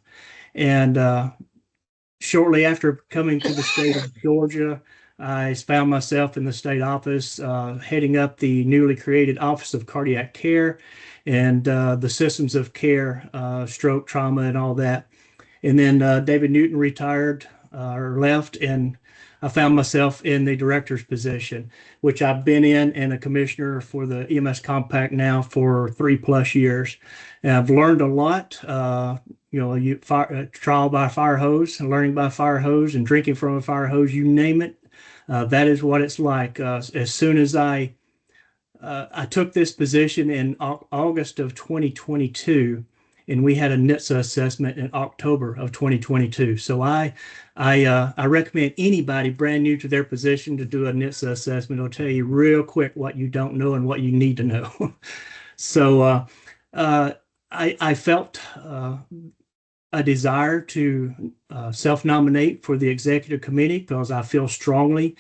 and shortly after coming to the state of Georgia, I found myself in the state office, heading up the newly created Office of Cardiac Care and the systems of care, stroke, trauma, and all that. And then David Newton retired or left, and I found myself in the director's position, which I've been in, and a commissioner for the EMS Compact now for 3+ years. And I've learned a lot. Trial by fire hose, and learning by fire hose, and drinking from a fire hose, you name it. That is what it's like. As soon as I took this position in August of 2022, and we had a NHTSA assessment in October of 2022. So I recommend anybody brand new to their position to do a NHTSA assessment. It'll tell you real quick what you don't know and what you need to know. So I felt a desire to self-nominate for the executive committee because I feel strongly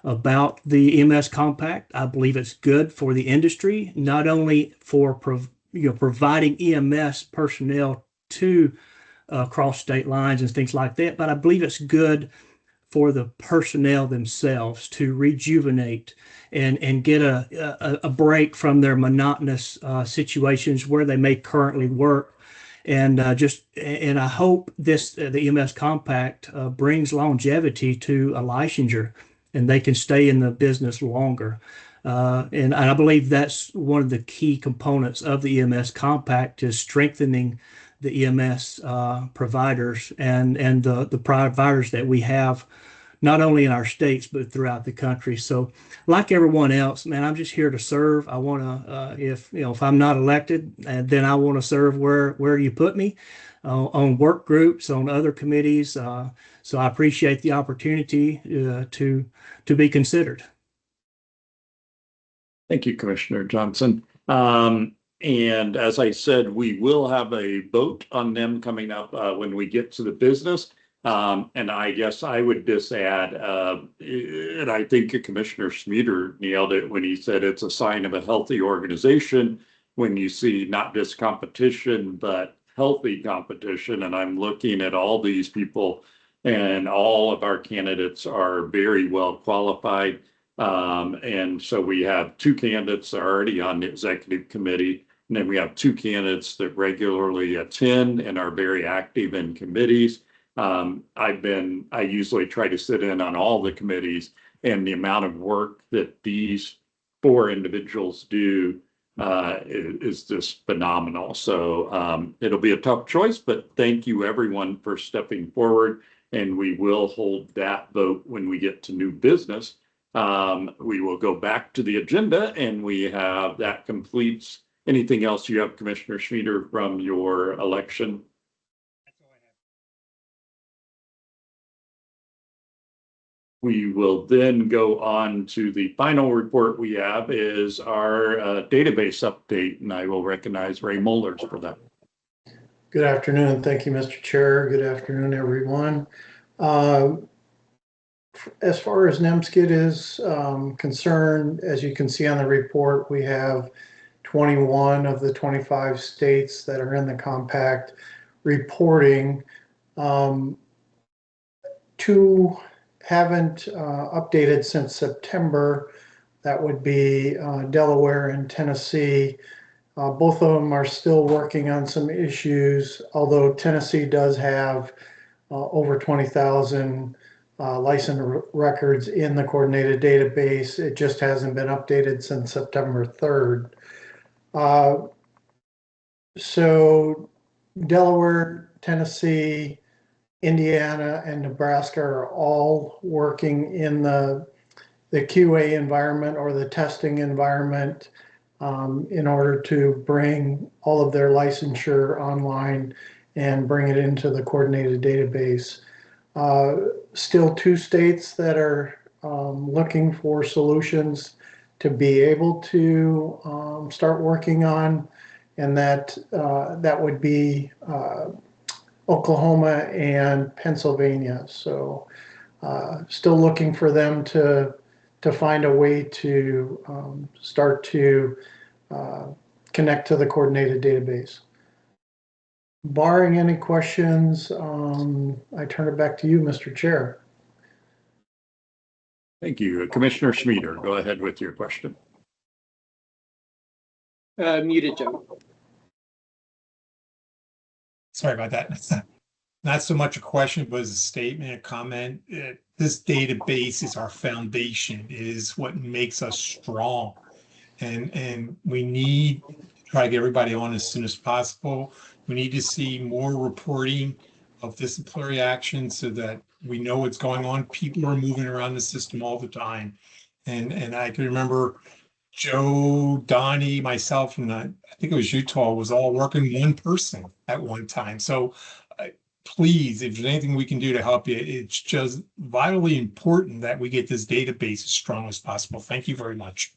about the EMS Compact. I believe it's good for the industry, not only for providing EMS personnel to cross state lines and things like that, but I believe it's good for the personnel themselves to rejuvenate and get a break from their monotonous situations where they may currently work. And I hope the EMS Compact brings longevity to a licensure, and they can stay in the business longer. And I believe that's one of the key components of the EMS Compact, is strengthening the EMS providers and the providers that we have, not only in our states, but throughout the country. So like everyone else, man, I'm just here to serve. I want to, if I'm not elected, then I want to serve where you put me, on work groups, on other committees. So I appreciate the opportunity to be considered. Thank you, Commissioner Johnson. And as I said, we will have a vote on them coming up when we get to the business. And I guess I would just add, and I think Commissioner Schmieder nailed it when he said it's a sign of a healthy organization when you see not just competition, but healthy competition. And I'm looking at all these people, and all of our candidates are very well qualified. And so we have 2 candidates already on the executive committee, and then we have 2 candidates that regularly attend and are very active in committees. I usually try to sit in on all the committees, and the amount of work that these 4 individuals do is just phenomenal. So it'll be a tough choice, but thank you everyone for stepping forward, and we will hold that vote when we get to new business. We will go back to the agenda, and we have that completes. Anything else you have, Commissioner Schmieder, from your election? We will then go on to the final report we have is our database update, and I will recognize Ray Mullers for that. Good afternoon. Thank you, Mr. Chair. Good afternoon, everyone. As far as NEMSCID is concerned, as you can see on the report, we have 21 of the 25 states that are in the compact reporting. 2 haven't updated since September. That would be Delaware and Tennessee. Both of them are still working on some issues, although Tennessee does have over 20,000 license records in the coordinated database. It just hasn't been updated since September 3rd. So Delaware, Tennessee, Indiana, and Nebraska are all working in the QA environment or the testing environment in order to bring all of their licensure online and bring it into the coordinated database. Still 2 states that are looking for solutions to be able to start working on, and that would be Oklahoma and Pennsylvania. So still looking for them to find a way to start to connect to the coordinated database. Barring any questions, I turn it back to you, Mr. Chair. Thank you. Commissioner Schmieder, go ahead with your question. Muted, Joe. Sorry about that. not so much a question, but as a statement, a comment. This database is our foundation, is what makes us strong. And we need to try to get everybody on as soon as possible. We need to see more reporting of disciplinary action so that we know what's going on. People are moving around the system all the time. And I can remember Joe, Donnie, myself, and I think it was Utah, was all working one person at one time. So please, if there's anything we can do to help you, it's just vitally important that we get this database as strong as possible. Thank you very much.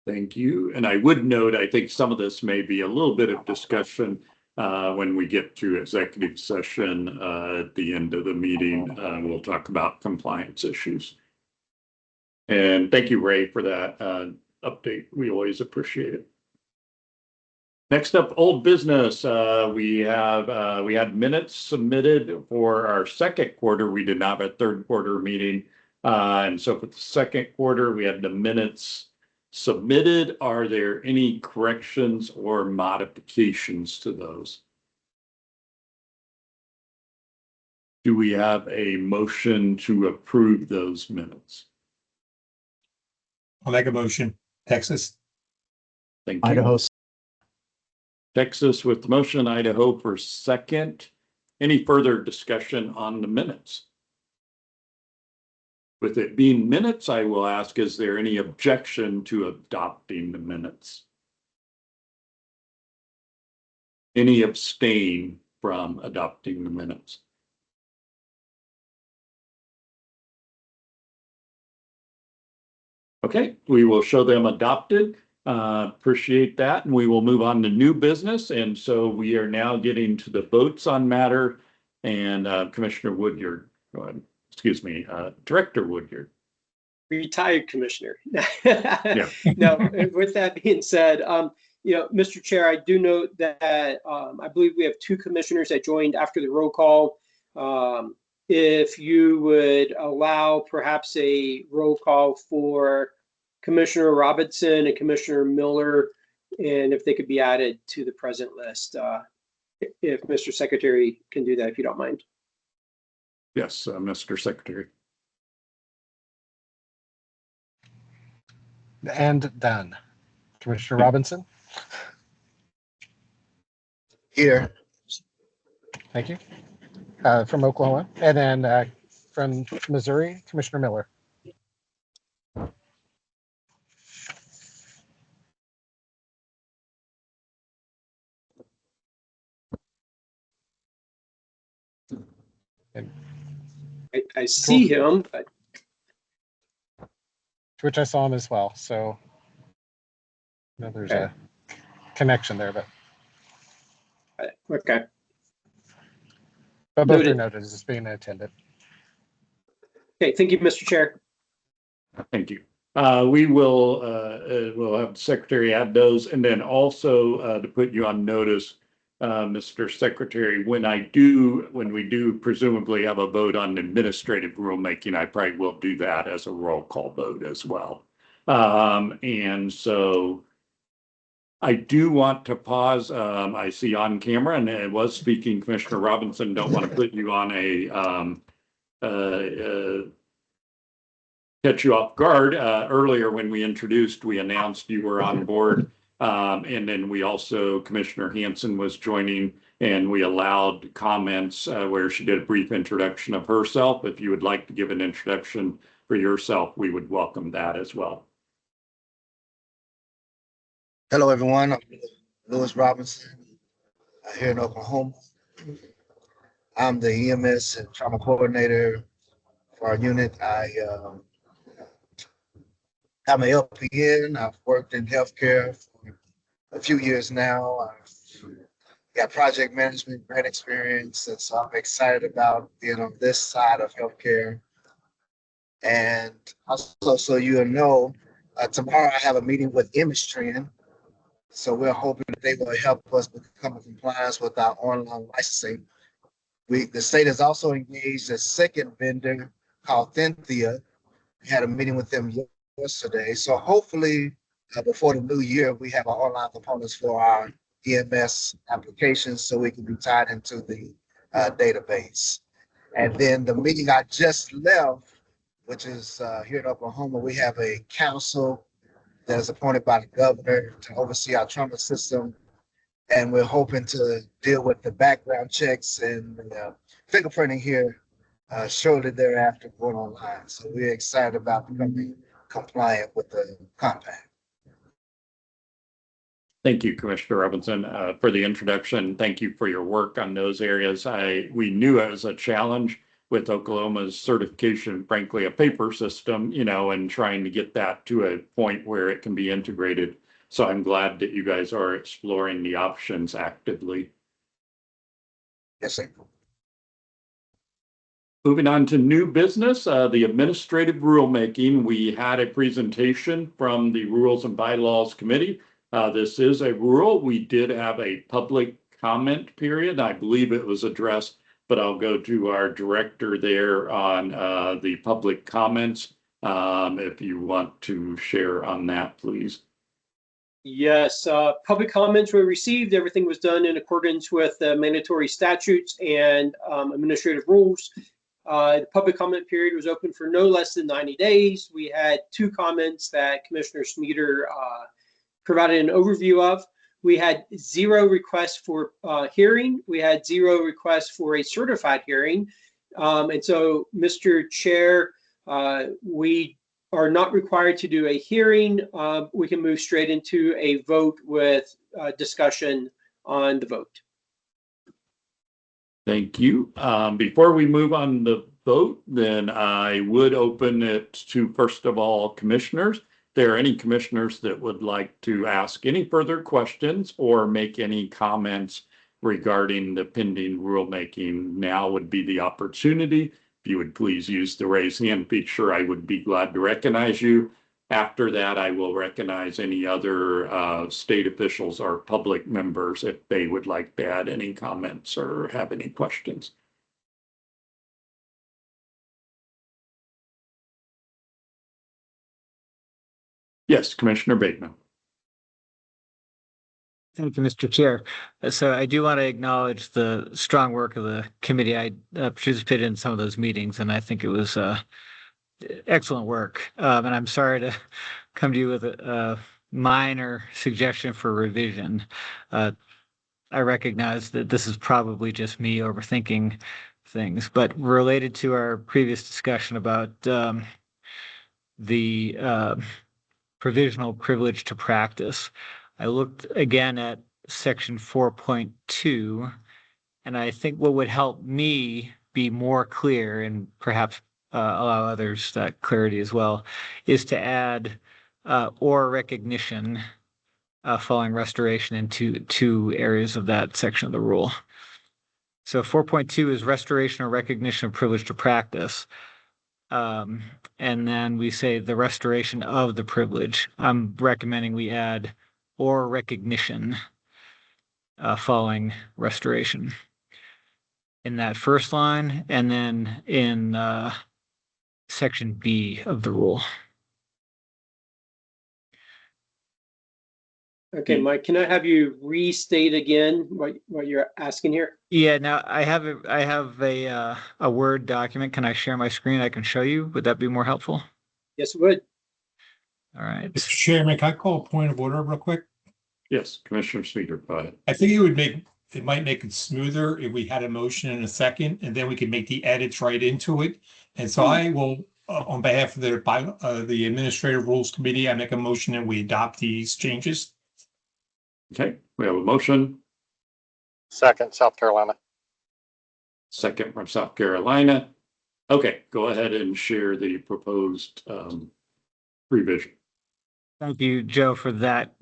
Thank you. And I would note, I think some of this may be a little bit of discussion when we get to executive session at the end of the meeting. We'll talk about compliance issues. And thank you, Ray, for that update. We always appreciate it. Next up, old business. We had minutes submitted for our second quarter. We did not have a third quarter meeting. And so for the second quarter, we had the minutes submitted. Are there any corrections or modifications to those? Do we have a motion to approve those minutes? I'll make a motion. Texas. Thank you. Idaho. Texas with the motion, Idaho for second. Any further discussion on the minutes? With it being minutes, I will ask, is there any objection to adopting the minutes? Any abstain from adopting the minutes? Okay, we will show them adopted. Appreciate that. And we will move on to new business. And so we are now getting to the votes on matter. And Commissioner Woodyard, go ahead. Excuse me, Director Woodyard. Retired commissioner. Yeah. No, with that being said, Mr. Chair, I do note that I believe we have two commissioners that joined after the roll call. If you would allow perhaps a roll call for Commissioner Robinson and Commissioner Miller, and if they could be added to the present list, if Mr. Secretary can do that, if you don't mind. Yes, Mr. Secretary. And done. Commissioner Robinson. Here. Thank you. From Oklahoma. And then from Missouri, Commissioner Miller. And I see him, but which I saw him as well. So there's a connection there, but okay. But both are noted as being attended. Okay, thank you, Mr. Chair. Thank you. We will we'll have the Secretary add those, and then also to put you on notice, Mr. Secretary, when we do presumably have a vote on administrative rulemaking, I probably will do that as a roll call vote as well. And so I do want to pause. I see on camera, and it was speaking, Commissioner Robinson. Don't want to put you on catch you off guard. Earlier when we introduced, we announced you were on board. And then we also, Commissioner Hanson was joining, and we allowed comments where she did a brief introduction of herself. If you would like to give an introduction for yourself, we would welcome that as well. Hello, everyone. I'm Lewis Robinson here in Oklahoma. I'm the EMS and trauma coordinator for our unit. I'm an LPN. I've worked in healthcare for a few years now. I've got project management, grant experience, and so I'm excited about being on this side of healthcare. And also, so you know, tomorrow I have a meeting with Image Trend. So we're hoping that they will help us become in compliance with our online licensing. The state has also engaged a second vendor called Thinthia. We had a meeting with them yesterday. So hopefully before the new year, we have our online components for our EMS applications so we can be tied into the database. And then the meeting I just left, which is here in Oklahoma, we have a council that is appointed by the governor to oversee our trauma system. And we're hoping to deal with the background checks and fingerprinting here shortly thereafter going online. So we're excited about becoming compliant with the compact. Thank you, Commissioner Robinson, for the introduction. Thank you for your work on those areas. We knew it was a challenge with Oklahoma's certification, frankly, a paper system, and trying to get that to a point where it can be integrated. So I'm glad that you guys are exploring the options actively. Yes, sir. Moving on to new business, the administrative rulemaking. We had a presentation from the Rules and Bylaws Committee. This is a rule. We did have a public comment period. I believe it was addressed, but I'll go to our director there on the public comments. If you want to share on that, please. Yes, public comments were received. Everything was done in accordance with the mandatory statutes and administrative rules. The public comment period was open for no less than 90 days. We had 2 comments that Commissioner Smeater provided an overview of. We had 0 requests for hearing. We had 0 requests for a certified hearing. And so, Mr. Chair, we are not required to do a hearing. We can move straight into a vote with discussion on the vote. Thank you. Before we move on the vote, then I would open it to, first of all, commissioners. If there are any commissioners that would like to ask any further questions or make any comments regarding the pending rulemaking, now would be the opportunity. If you would please use the raise hand feature, I would be glad to recognize you. After that, I will recognize any other state officials or public members if they would like to add any comments or have any questions. Yes, Commissioner Bateman. Thank you, Mr. Chair. So I do want to acknowledge the strong work of the committee. I participated in some of those meetings, and I think it was excellent work. And I'm sorry to come to you with a minor suggestion for revision. I recognize that this is probably just me overthinking things, but related to our previous discussion about the provisional privilege to practice, I looked again at section 4.2, and I think what would help me be more clear and perhaps allow others that clarity as well is to add or recognition following restoration into 2 areas of that section of the rule. So 4.2 is restoration or recognition of privilege to practice. And then we say the restoration of the privilege. I'm recommending we add or recognition following restoration in that first line, and then in section B of the rule. Okay, Mike, can I have you restate again what you're asking here? Yeah, now I have a Word document. Can I share my screen? I can show you. Would that be more helpful? Yes, it would. All right. Mr. Chairman, can I call a point of order real quick? Yes, Commissioner Smeater, go ahead. I think it might make it smoother if we had a motion in a second, and then we can make the edits right into it. And so I will, on behalf of the Administrative Rules Committee, I make a motion and we adopt these changes. Okay, we have a motion. Second, South Carolina. Second from South Carolina. Okay, go ahead and share the proposed revision. Thank you, Joe, for that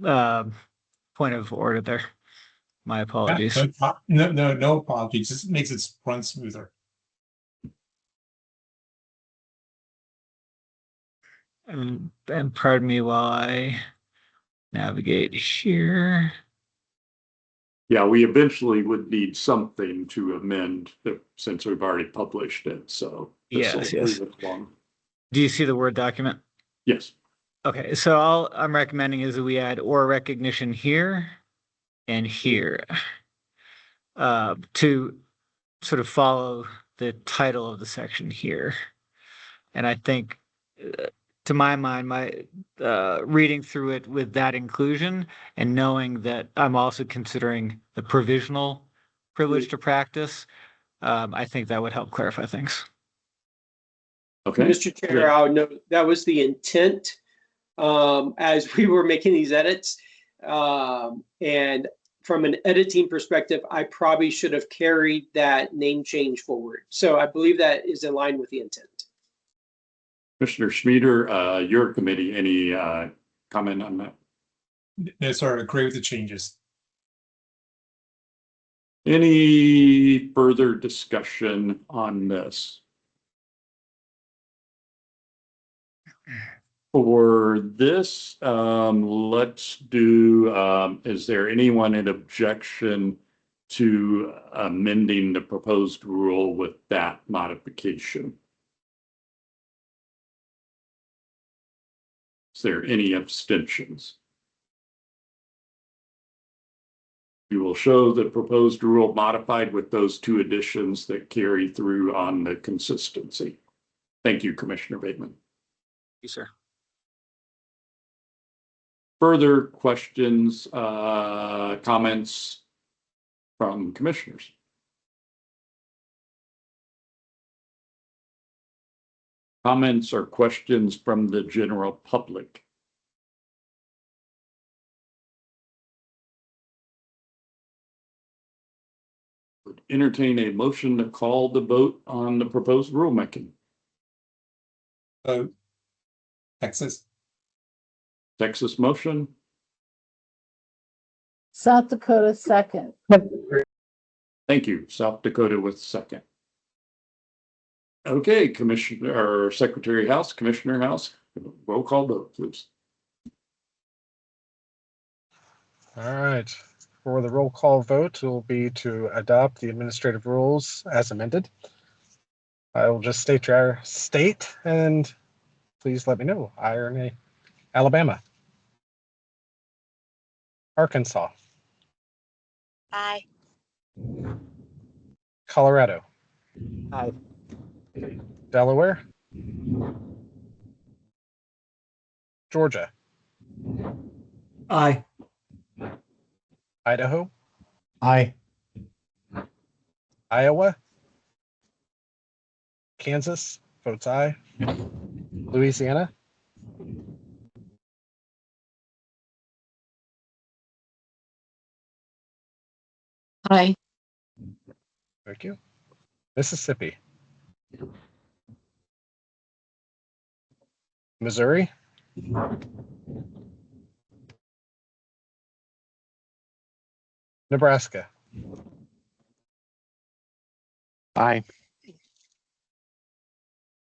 point of order there. My apologies. No apologies. This makes it run smoother. And pardon me while I navigate here. Yeah, we eventually would need something to amend since we've already published it. So yes. Along. Do you see the Word document? Yes. Okay, so all I'm recommending is that we add or recognition here, and here to sort of follow the title of the section here. And I think, to my mind, my reading through it with that inclusion and knowing that I'm also considering the provisional privilege to practice, I think that would help clarify things. Okay. Mr. Chair, I'll note that was the intent as we were making these edits. And from an editing perspective, I probably should have carried that name change forward. So I believe that is in line with the intent. Commissioner Schmieder, your committee, any comment on that? No, sir, agree with the changes. Any further discussion on this? For this, let's do, is there anyone in objection to amending the proposed rule with that modification? Is there any abstentions? You will show the proposed rule modified with those two additions that carry through on the consistency. Thank you, Commissioner Bateman. Yes, sir. Further questions, comments from commissioners? Comments or questions from the general public? Would entertain a motion to call the vote on the proposed rulemaking. Vote. Texas. Texas motion. South Dakota second. Thank you. South Dakota with second. Okay, Commissioner or Secretary House, Commissioner House, roll call vote, please. All right. For the roll call vote, it will be to adopt the administrative rules as amended. I will just state your state and please let me know. Aye or nay. Alabama. Arkansas. Aye. Colorado. Aye. Delaware. Georgia. Aye. Idaho. Aye. Iowa. Kansas votes aye. Louisiana. Aye. Thank you. Mississippi. Missouri. Nebraska. Aye.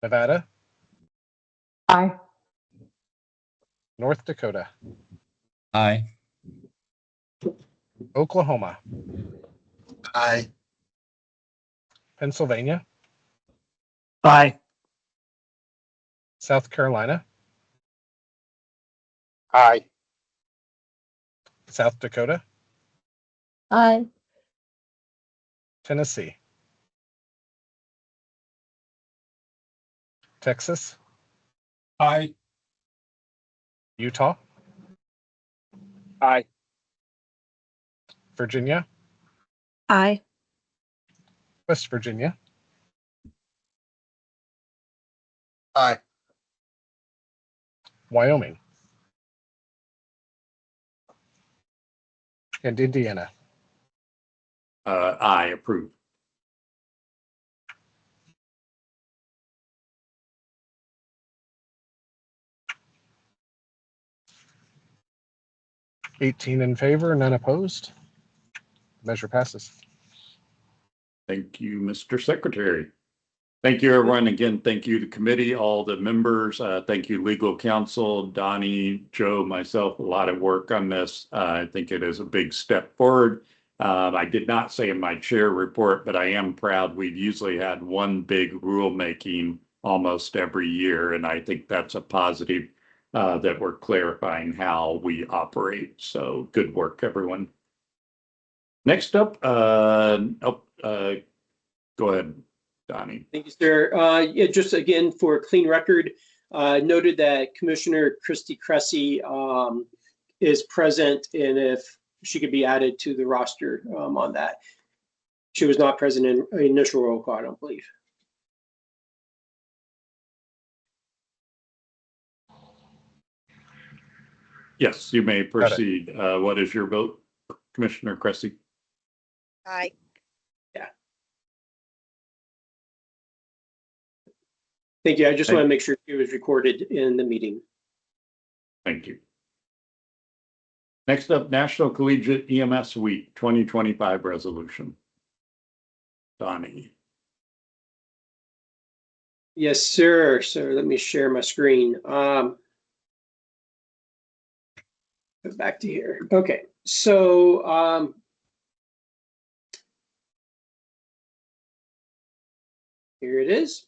Nevada. Aye. North Dakota. Aye. Oklahoma. Aye. Pennsylvania. Aye. South Carolina. Aye. South Dakota. Aye. Tennessee. Texas. Aye. Utah. Aye. Virginia. Aye. West Virginia. Aye. Wyoming. And Indiana. I approve. $18 in favor, none opposed. Measure passes. Thank you, Mr. Secretary. Thank you, everyone. Again, thank you to committee, all the members. Thank you, legal counsel, Donnie, Joe, myself, a lot of work on this. I think it is a big step forward. I did not say in my chair report, but I am proud. We've usually had one big rulemaking almost every year, and I think that's a positive that we're clarifying how we operate. So good work, everyone. Next up, go ahead, Donnie. Thank you, sir. Yeah, just again for a clean record, noted that Commissioner Christy Cressy is present, and if she could be added to the roster on that. She was not present in initial roll call, I don't believe. Yes, you may proceed. What is your vote, Commissioner Cressy? Aye. Yeah. Thank you. I just want to make sure it was recorded in the meeting. Thank you. Next up, National Collegiate EMS Week 2025 resolution. Donnie. Yes, sir. So let me share my screen. Go back to here. Okay. So here it is.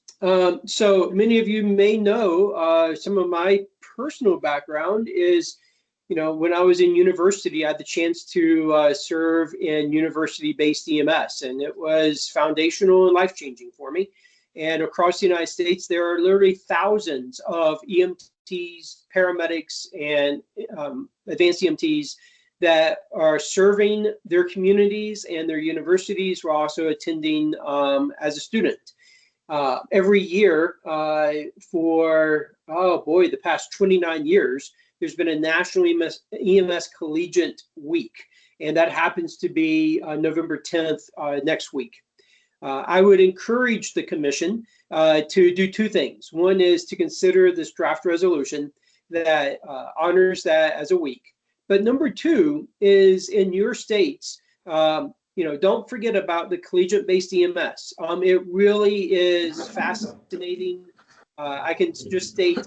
So many of you may know some of my personal background is, you know, when I was in university, I had the chance to serve in university-based EMS, and it was foundational and life-changing for me. And across the United States, there are literally thousands of EMTs, paramedics, and advanced EMTs that are serving their communities and their universities while also attending as a student. Every year for, oh boy, the past 29 years, there's been a National EMS Collegiate Week, and that happens to be November 10th next week. I would encourage the commission to do two things. One is to consider this draft resolution that honors that as a week. But number two is in your states, you know, don't forget about the collegiate-based EMS. It really is fascinating. I can just state,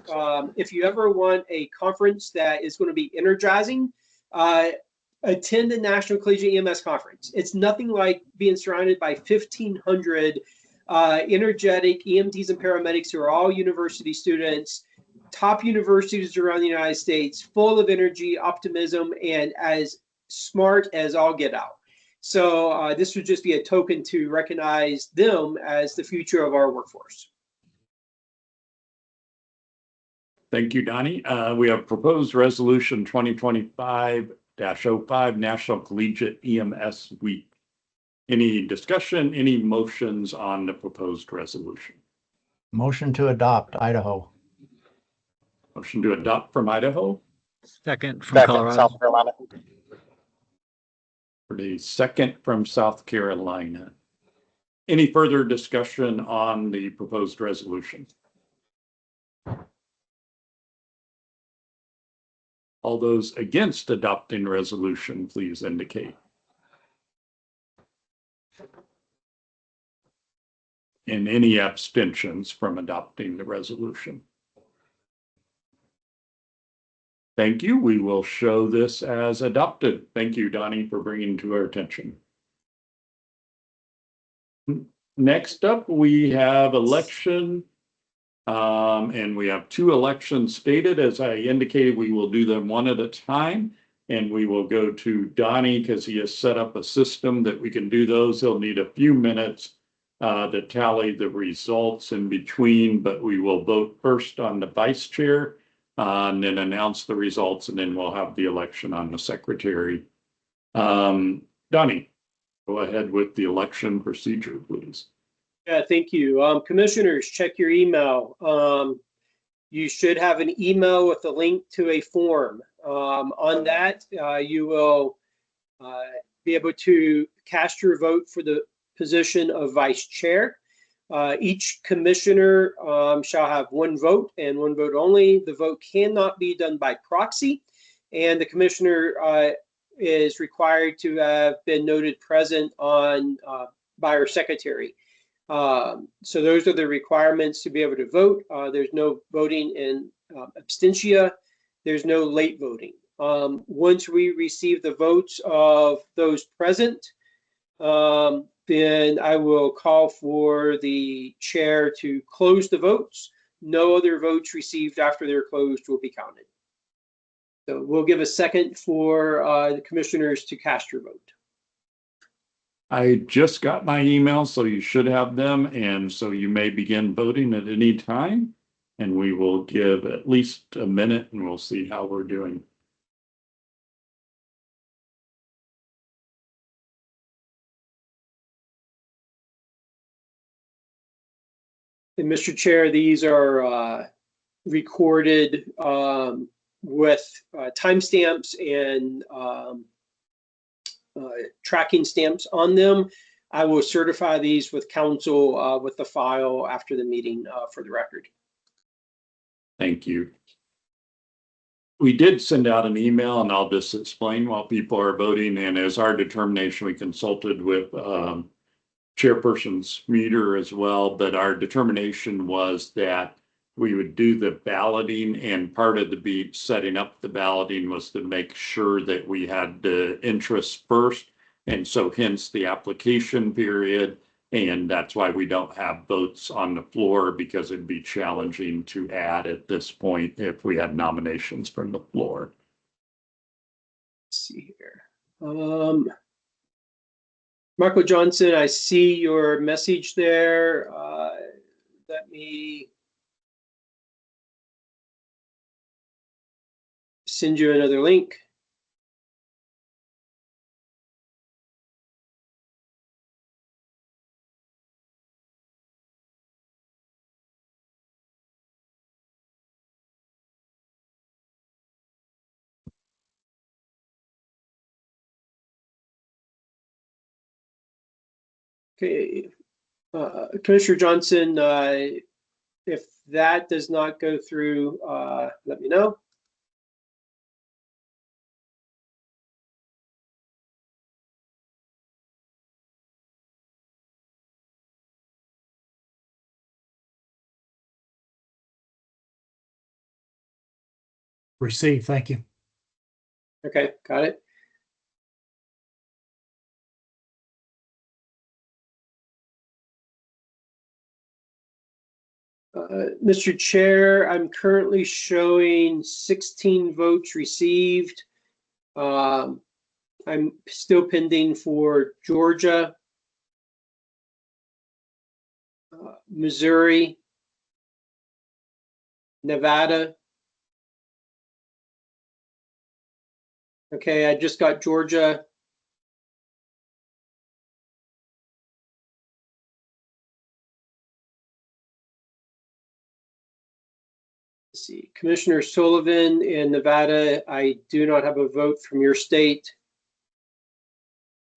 if you ever want a conference that is going to be energizing, attend the National Collegiate EMS Conference. It's nothing like being surrounded by 1,500 energetic EMTs and paramedics who are all university students, top universities around the United States, full of energy, optimism, and as smart as all get out. So this would just be a token to recognize them as the future of our workforce. Thank you, Donnie. We have proposed resolution 2025-05 National Collegiate EMS Week. Any discussion, any motions on the proposed resolution? Motion to adopt, Idaho. Motion to adopt from Idaho. Second from Colorado. South Carolina. For the second from South Carolina. Any further discussion on the proposed resolution? All those against adopting resolution, please indicate. And any abstentions from adopting the resolution. Thank you. We will show this as adopted. Thank you, Donnie, for bringing to our attention. Next up, we have election. And we have two elections stated. As I indicated, we will do them one at a time. And we will go to Donnie because he has set up a system that we can do those. He'll need a few minutes to tally the results in between, but we will vote first on the vice chair and then announce the results, and then we'll have the election on the secretary. Donnie, go ahead with the election procedure, please. Yeah, thank you. Commissioners, check your email. You should have an email with a link to a form. On that, you will be able to cast your vote for the position of vice chair. Each commissioner shall have one vote and one vote only. The vote cannot be done by proxy, and the commissioner is required to have been noted present on by our secretary. So those are the requirements to be able to vote. There's no voting in abstentia. There's no late voting. Once we receive the votes of those present, then I will call for the chair to close the votes. No other votes received after they're closed will be counted. So we'll give a second for the commissioners to cast your vote. I just got my email, so you should have them, and so you may begin voting at any time. And we will give at least a minute and we'll see how we're doing. And Mr. Chair, these are recorded with timestamps and tracking stamps on them. I will certify these with council with the file after the meeting for the record. Thank you. We did send out an email, and I'll just explain while people are voting. And as our determination, we consulted with Chairperson's Meter as well, but our determination was that we would do the balloting, and part of the setting up the balloting was to make sure that we had the interest first. And so hence the application period. And that's why we don't have votes on the floor, because it'd be challenging to add at this point if we had nominations from the floor. Let's see here. Michael Johnson, I see your message there. Let me send you another link. Okay, Commissioner Johnson, if that does not go through, let me know. Receive, thank you. Okay, got it. Mr. Chair, I'm currently showing 16 votes received. I'm still pending for Georgia, Missouri, Nevada. Okay, I just got Georgia. Let's see, Commissioner Sullivan in Nevada, I do not have a vote from your state.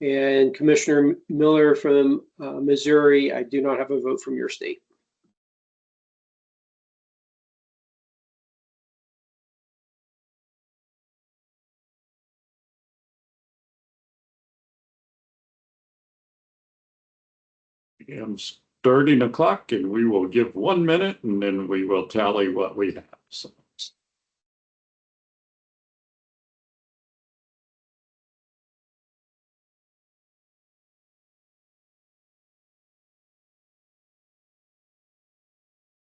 And Commissioner Miller from Missouri, I do not have a vote from your state. I'm starting the clock, and we will give 1 minute, and then we will tally what we have. So.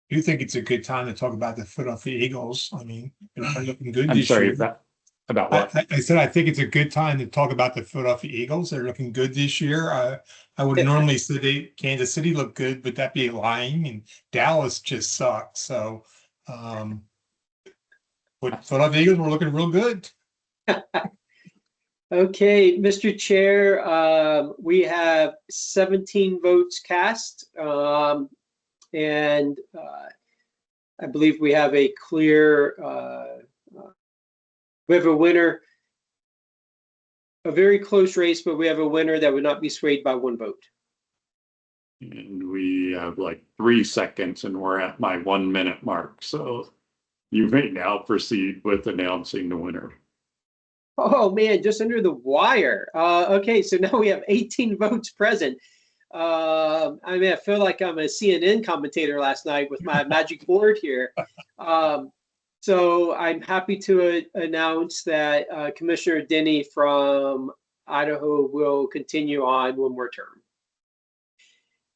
You think it's a good time to talk about the Philadelphia Eagles? I mean, they're looking good I'm this sorry, year. about what? I said I think it's a good time to talk about the Philadelphia Eagles. They're looking good this year. I would normally say Kansas City looked good, but that'd be lying, and Dallas just sucks. So, but Philadelphia Eagles were looking real good. Okay, Mr. Chair, we have 17 votes cast, and I believe we have a clear, we have a winner, a very close race, but we have a winner that would not be swayed by 1 vote. And we have like 3 seconds, and we're at my 1 minute mark. So you may now proceed with announcing the winner. Oh man, just under the wire. Okay, so now we have 18 votes present. I mean, I feel like I'm a CNN commentator last night with my magic board here. So I'm happy to announce that Commissioner Denny from Idaho will continue on 1 more term.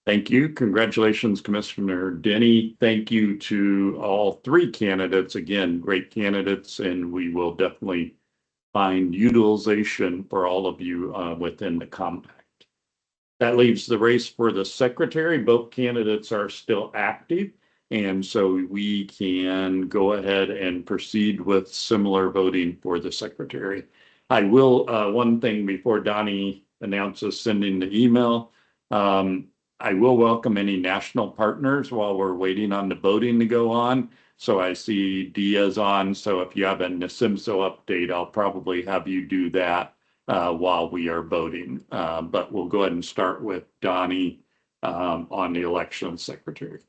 Thank you. Congratulations, Commissioner Denny. Thank you to all 3 candidates. Again, great candidates, and we will definitely find utilization for all of you within the compact. That leaves the race for the secretary. Both candidates are still active. And so we can go ahead and proceed with similar voting for the secretary. I will, one thing before Donnie announces sending the email, I will welcome any national partners while we're waiting on the voting to go on. So I see Dia's on. So if you have a NSIMSO update, I'll probably have you do that while we are voting. But we'll go ahead and start with Donnie on the election secretary.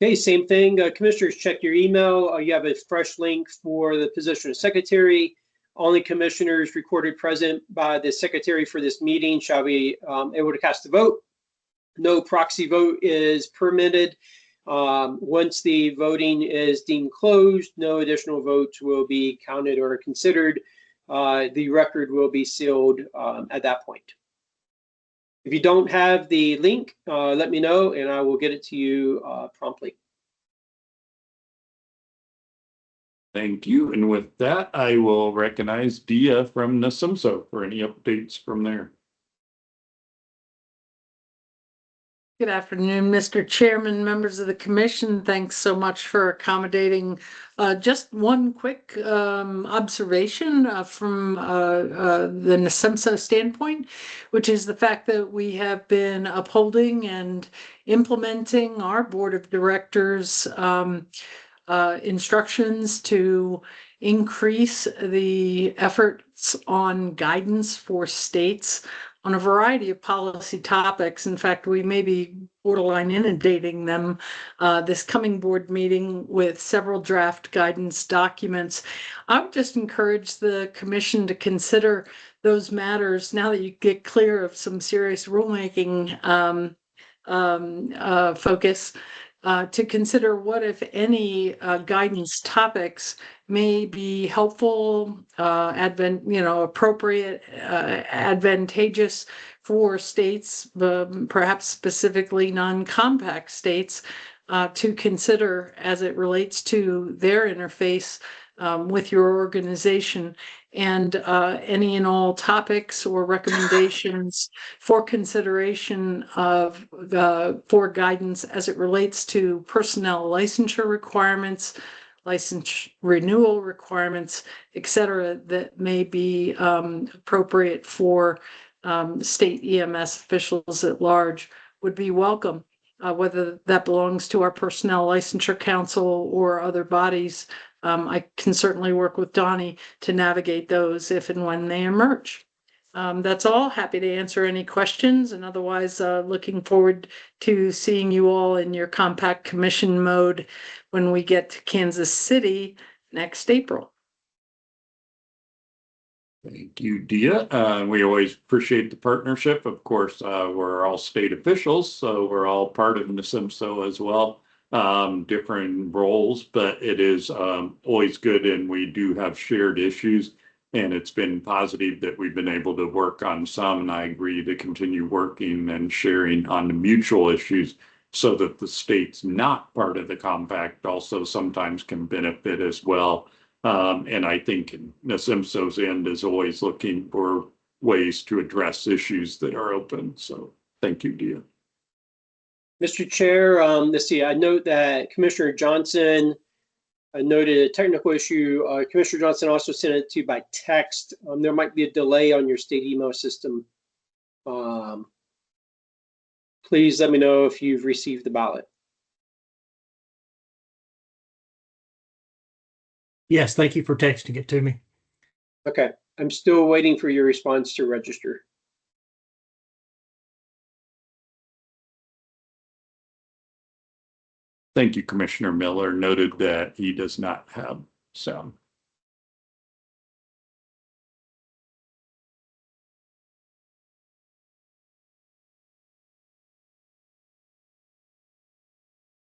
Okay, same thing. Commissioners, check your email. You have a fresh link for the position of secretary. Only commissioners recorded present by the secretary for this meeting shall be able to cast a vote. No proxy vote is permitted. Once the voting is deemed closed, no additional votes will be counted or considered. The record will be sealed at that point. If you don't have the link, let me know and I will get it to you promptly. Thank you. And with that, I will recognize Dia from NSIMSO for any updates from there. Good afternoon, Mr. Chairman, members of the commission. Thanks so much for accommodating. Just one quick observation from the NSIMSO standpoint, which is the fact that we have been upholding and implementing our board of directors instructions to increase the efforts on guidance for states on a variety of policy topics. In fact, we may be borderline inundating them this coming board meeting with several draft guidance documents. I would just encourage the commission to consider those matters now that you get clear of some serious rulemaking focus. To consider what, if any, guidance topics may be helpful, appropriate, advantageous for states, perhaps specifically non-compact states, to consider as it relates to their interface with your organization, and any and all topics or recommendations for consideration of for guidance as it relates to personnel licensure requirements, license renewal requirements, et cetera, that may be appropriate for state EMS officials at large would be welcome. Whether that belongs to our Personnel Licensure Council or other bodies, I can certainly work with Donnie to navigate those if and when they emerge. That's all. Happy to answer any questions, and otherwise looking forward to seeing you all in your compact commission mode when we get to Kansas City next April. Thank you, Dia. We always appreciate the partnership. Of course, we're all state officials, so we're all part of NSIMSO as well. Different roles, but it is always good, and we do have shared issues, and it's been positive that we've been able to work on some, and I agree to continue working and sharing on the mutual issues so that the states not part of the compact also sometimes can benefit as well. And I think NSIMSO's end is always looking for ways to address issues that are open. So thank you, Dia. Mr. Chair, let's see, I note that Commissioner Johnson noted a technical issue. Commissioner Johnson also sent it to you by text. There might be a delay on your state email system. Please let me know if you've received the ballot. Yes, thank you for texting it to me. Okay, I'm still waiting for your response to register. Thank you, Commissioner Miller. Noted that he does not have sound.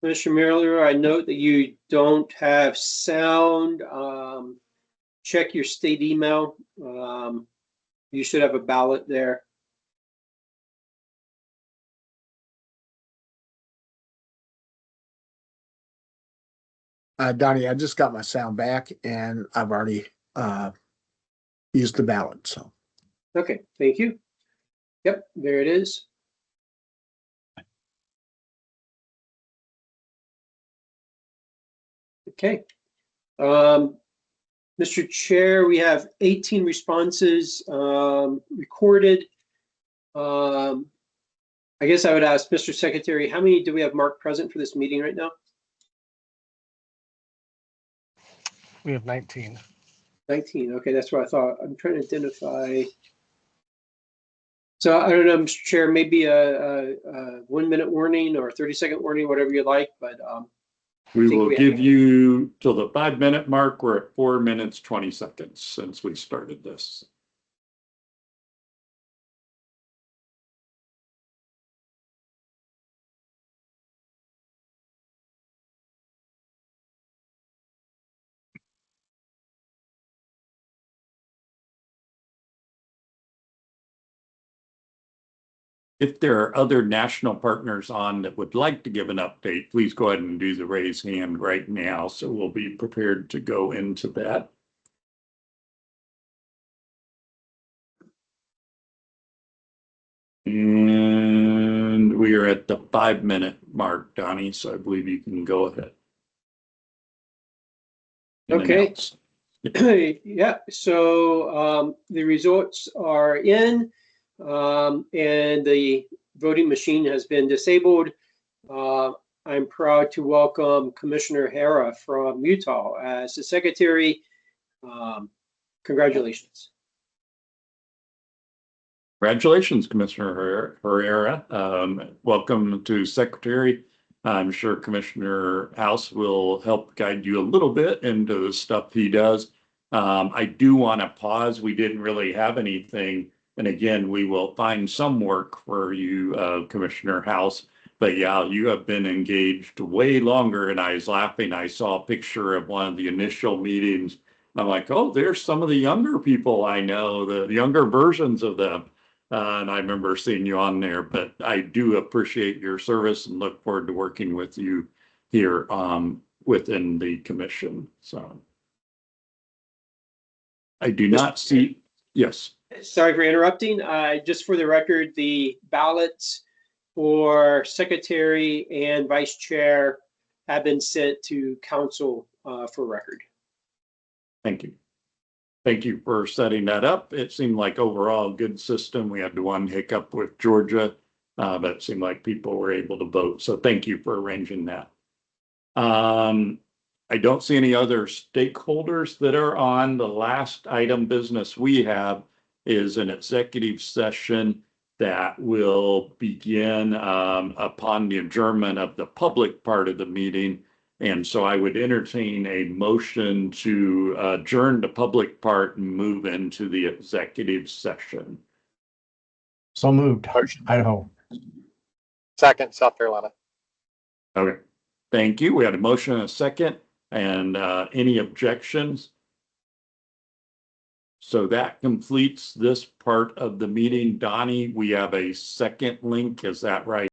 Commissioner Miller, I note that you don't have sound. Check your state email. You should have a ballot there. Donnie, I just got my sound back and I've already used the ballot. So. Okay, thank you. Yep, there it is. Okay. Mr. Chair, we have 18 responses recorded. I guess I would ask Mr. Secretary, how many do we have marked present for this meeting right now? We have 19. 19. Okay, that's what I thought. I'm trying to identify. So I don't know, Mr. Chair, maybe a 1 minute warning or a 30-second warning, whatever you like, but we will give you till the 5-minute mark. We're at 4 minutes, 20 seconds since we started this. If there are other national partners on that would like to give an update, please go ahead and do the raise hand right now. So we'll be prepared to go into that. And we are at the 5-minute mark, Donnie, so I believe you can go ahead. Okay. Yeah, so the results are in and the voting machine has been disabled. I'm proud to welcome Commissioner Hara from Utah as the secretary. Congratulations. Congratulations, Commissioner Herrera. Welcome to Secretary. I'm sure Commissioner House will help guide you a little bit into the stuff he does. I do want to pause. We didn't really have anything. And again, we will find some work for you, Commissioner House. But yeah, you have been engaged way longer. And I was laughing. I saw a picture of one of the initial meetings. I'm like, oh, there's some of the younger people I know, the younger versions of them. And I remember seeing you on there, but I do appreciate your service and look forward to working with you here within the commission. So I do not see, yes. Sorry for interrupting. Just for the record, the ballots for secretary and vice chair have been sent to council for record. Thank you. Thank you for setting that up. It seemed like overall a good system. We had the one hiccup with Georgia, but it seemed like people were able to vote. So thank you for arranging that. I don't see any other stakeholders that are on. The last item business we have is an executive session that will begin upon the adjournment of the public part of the meeting. And so I would entertain a motion to adjourn the public part and move into the executive session. So moved. Idaho. Second, South Carolina. Okay, thank you. We had a motion and a second. And any objections? So that completes this part of the meeting. Donnie, we have a second link. Is that right?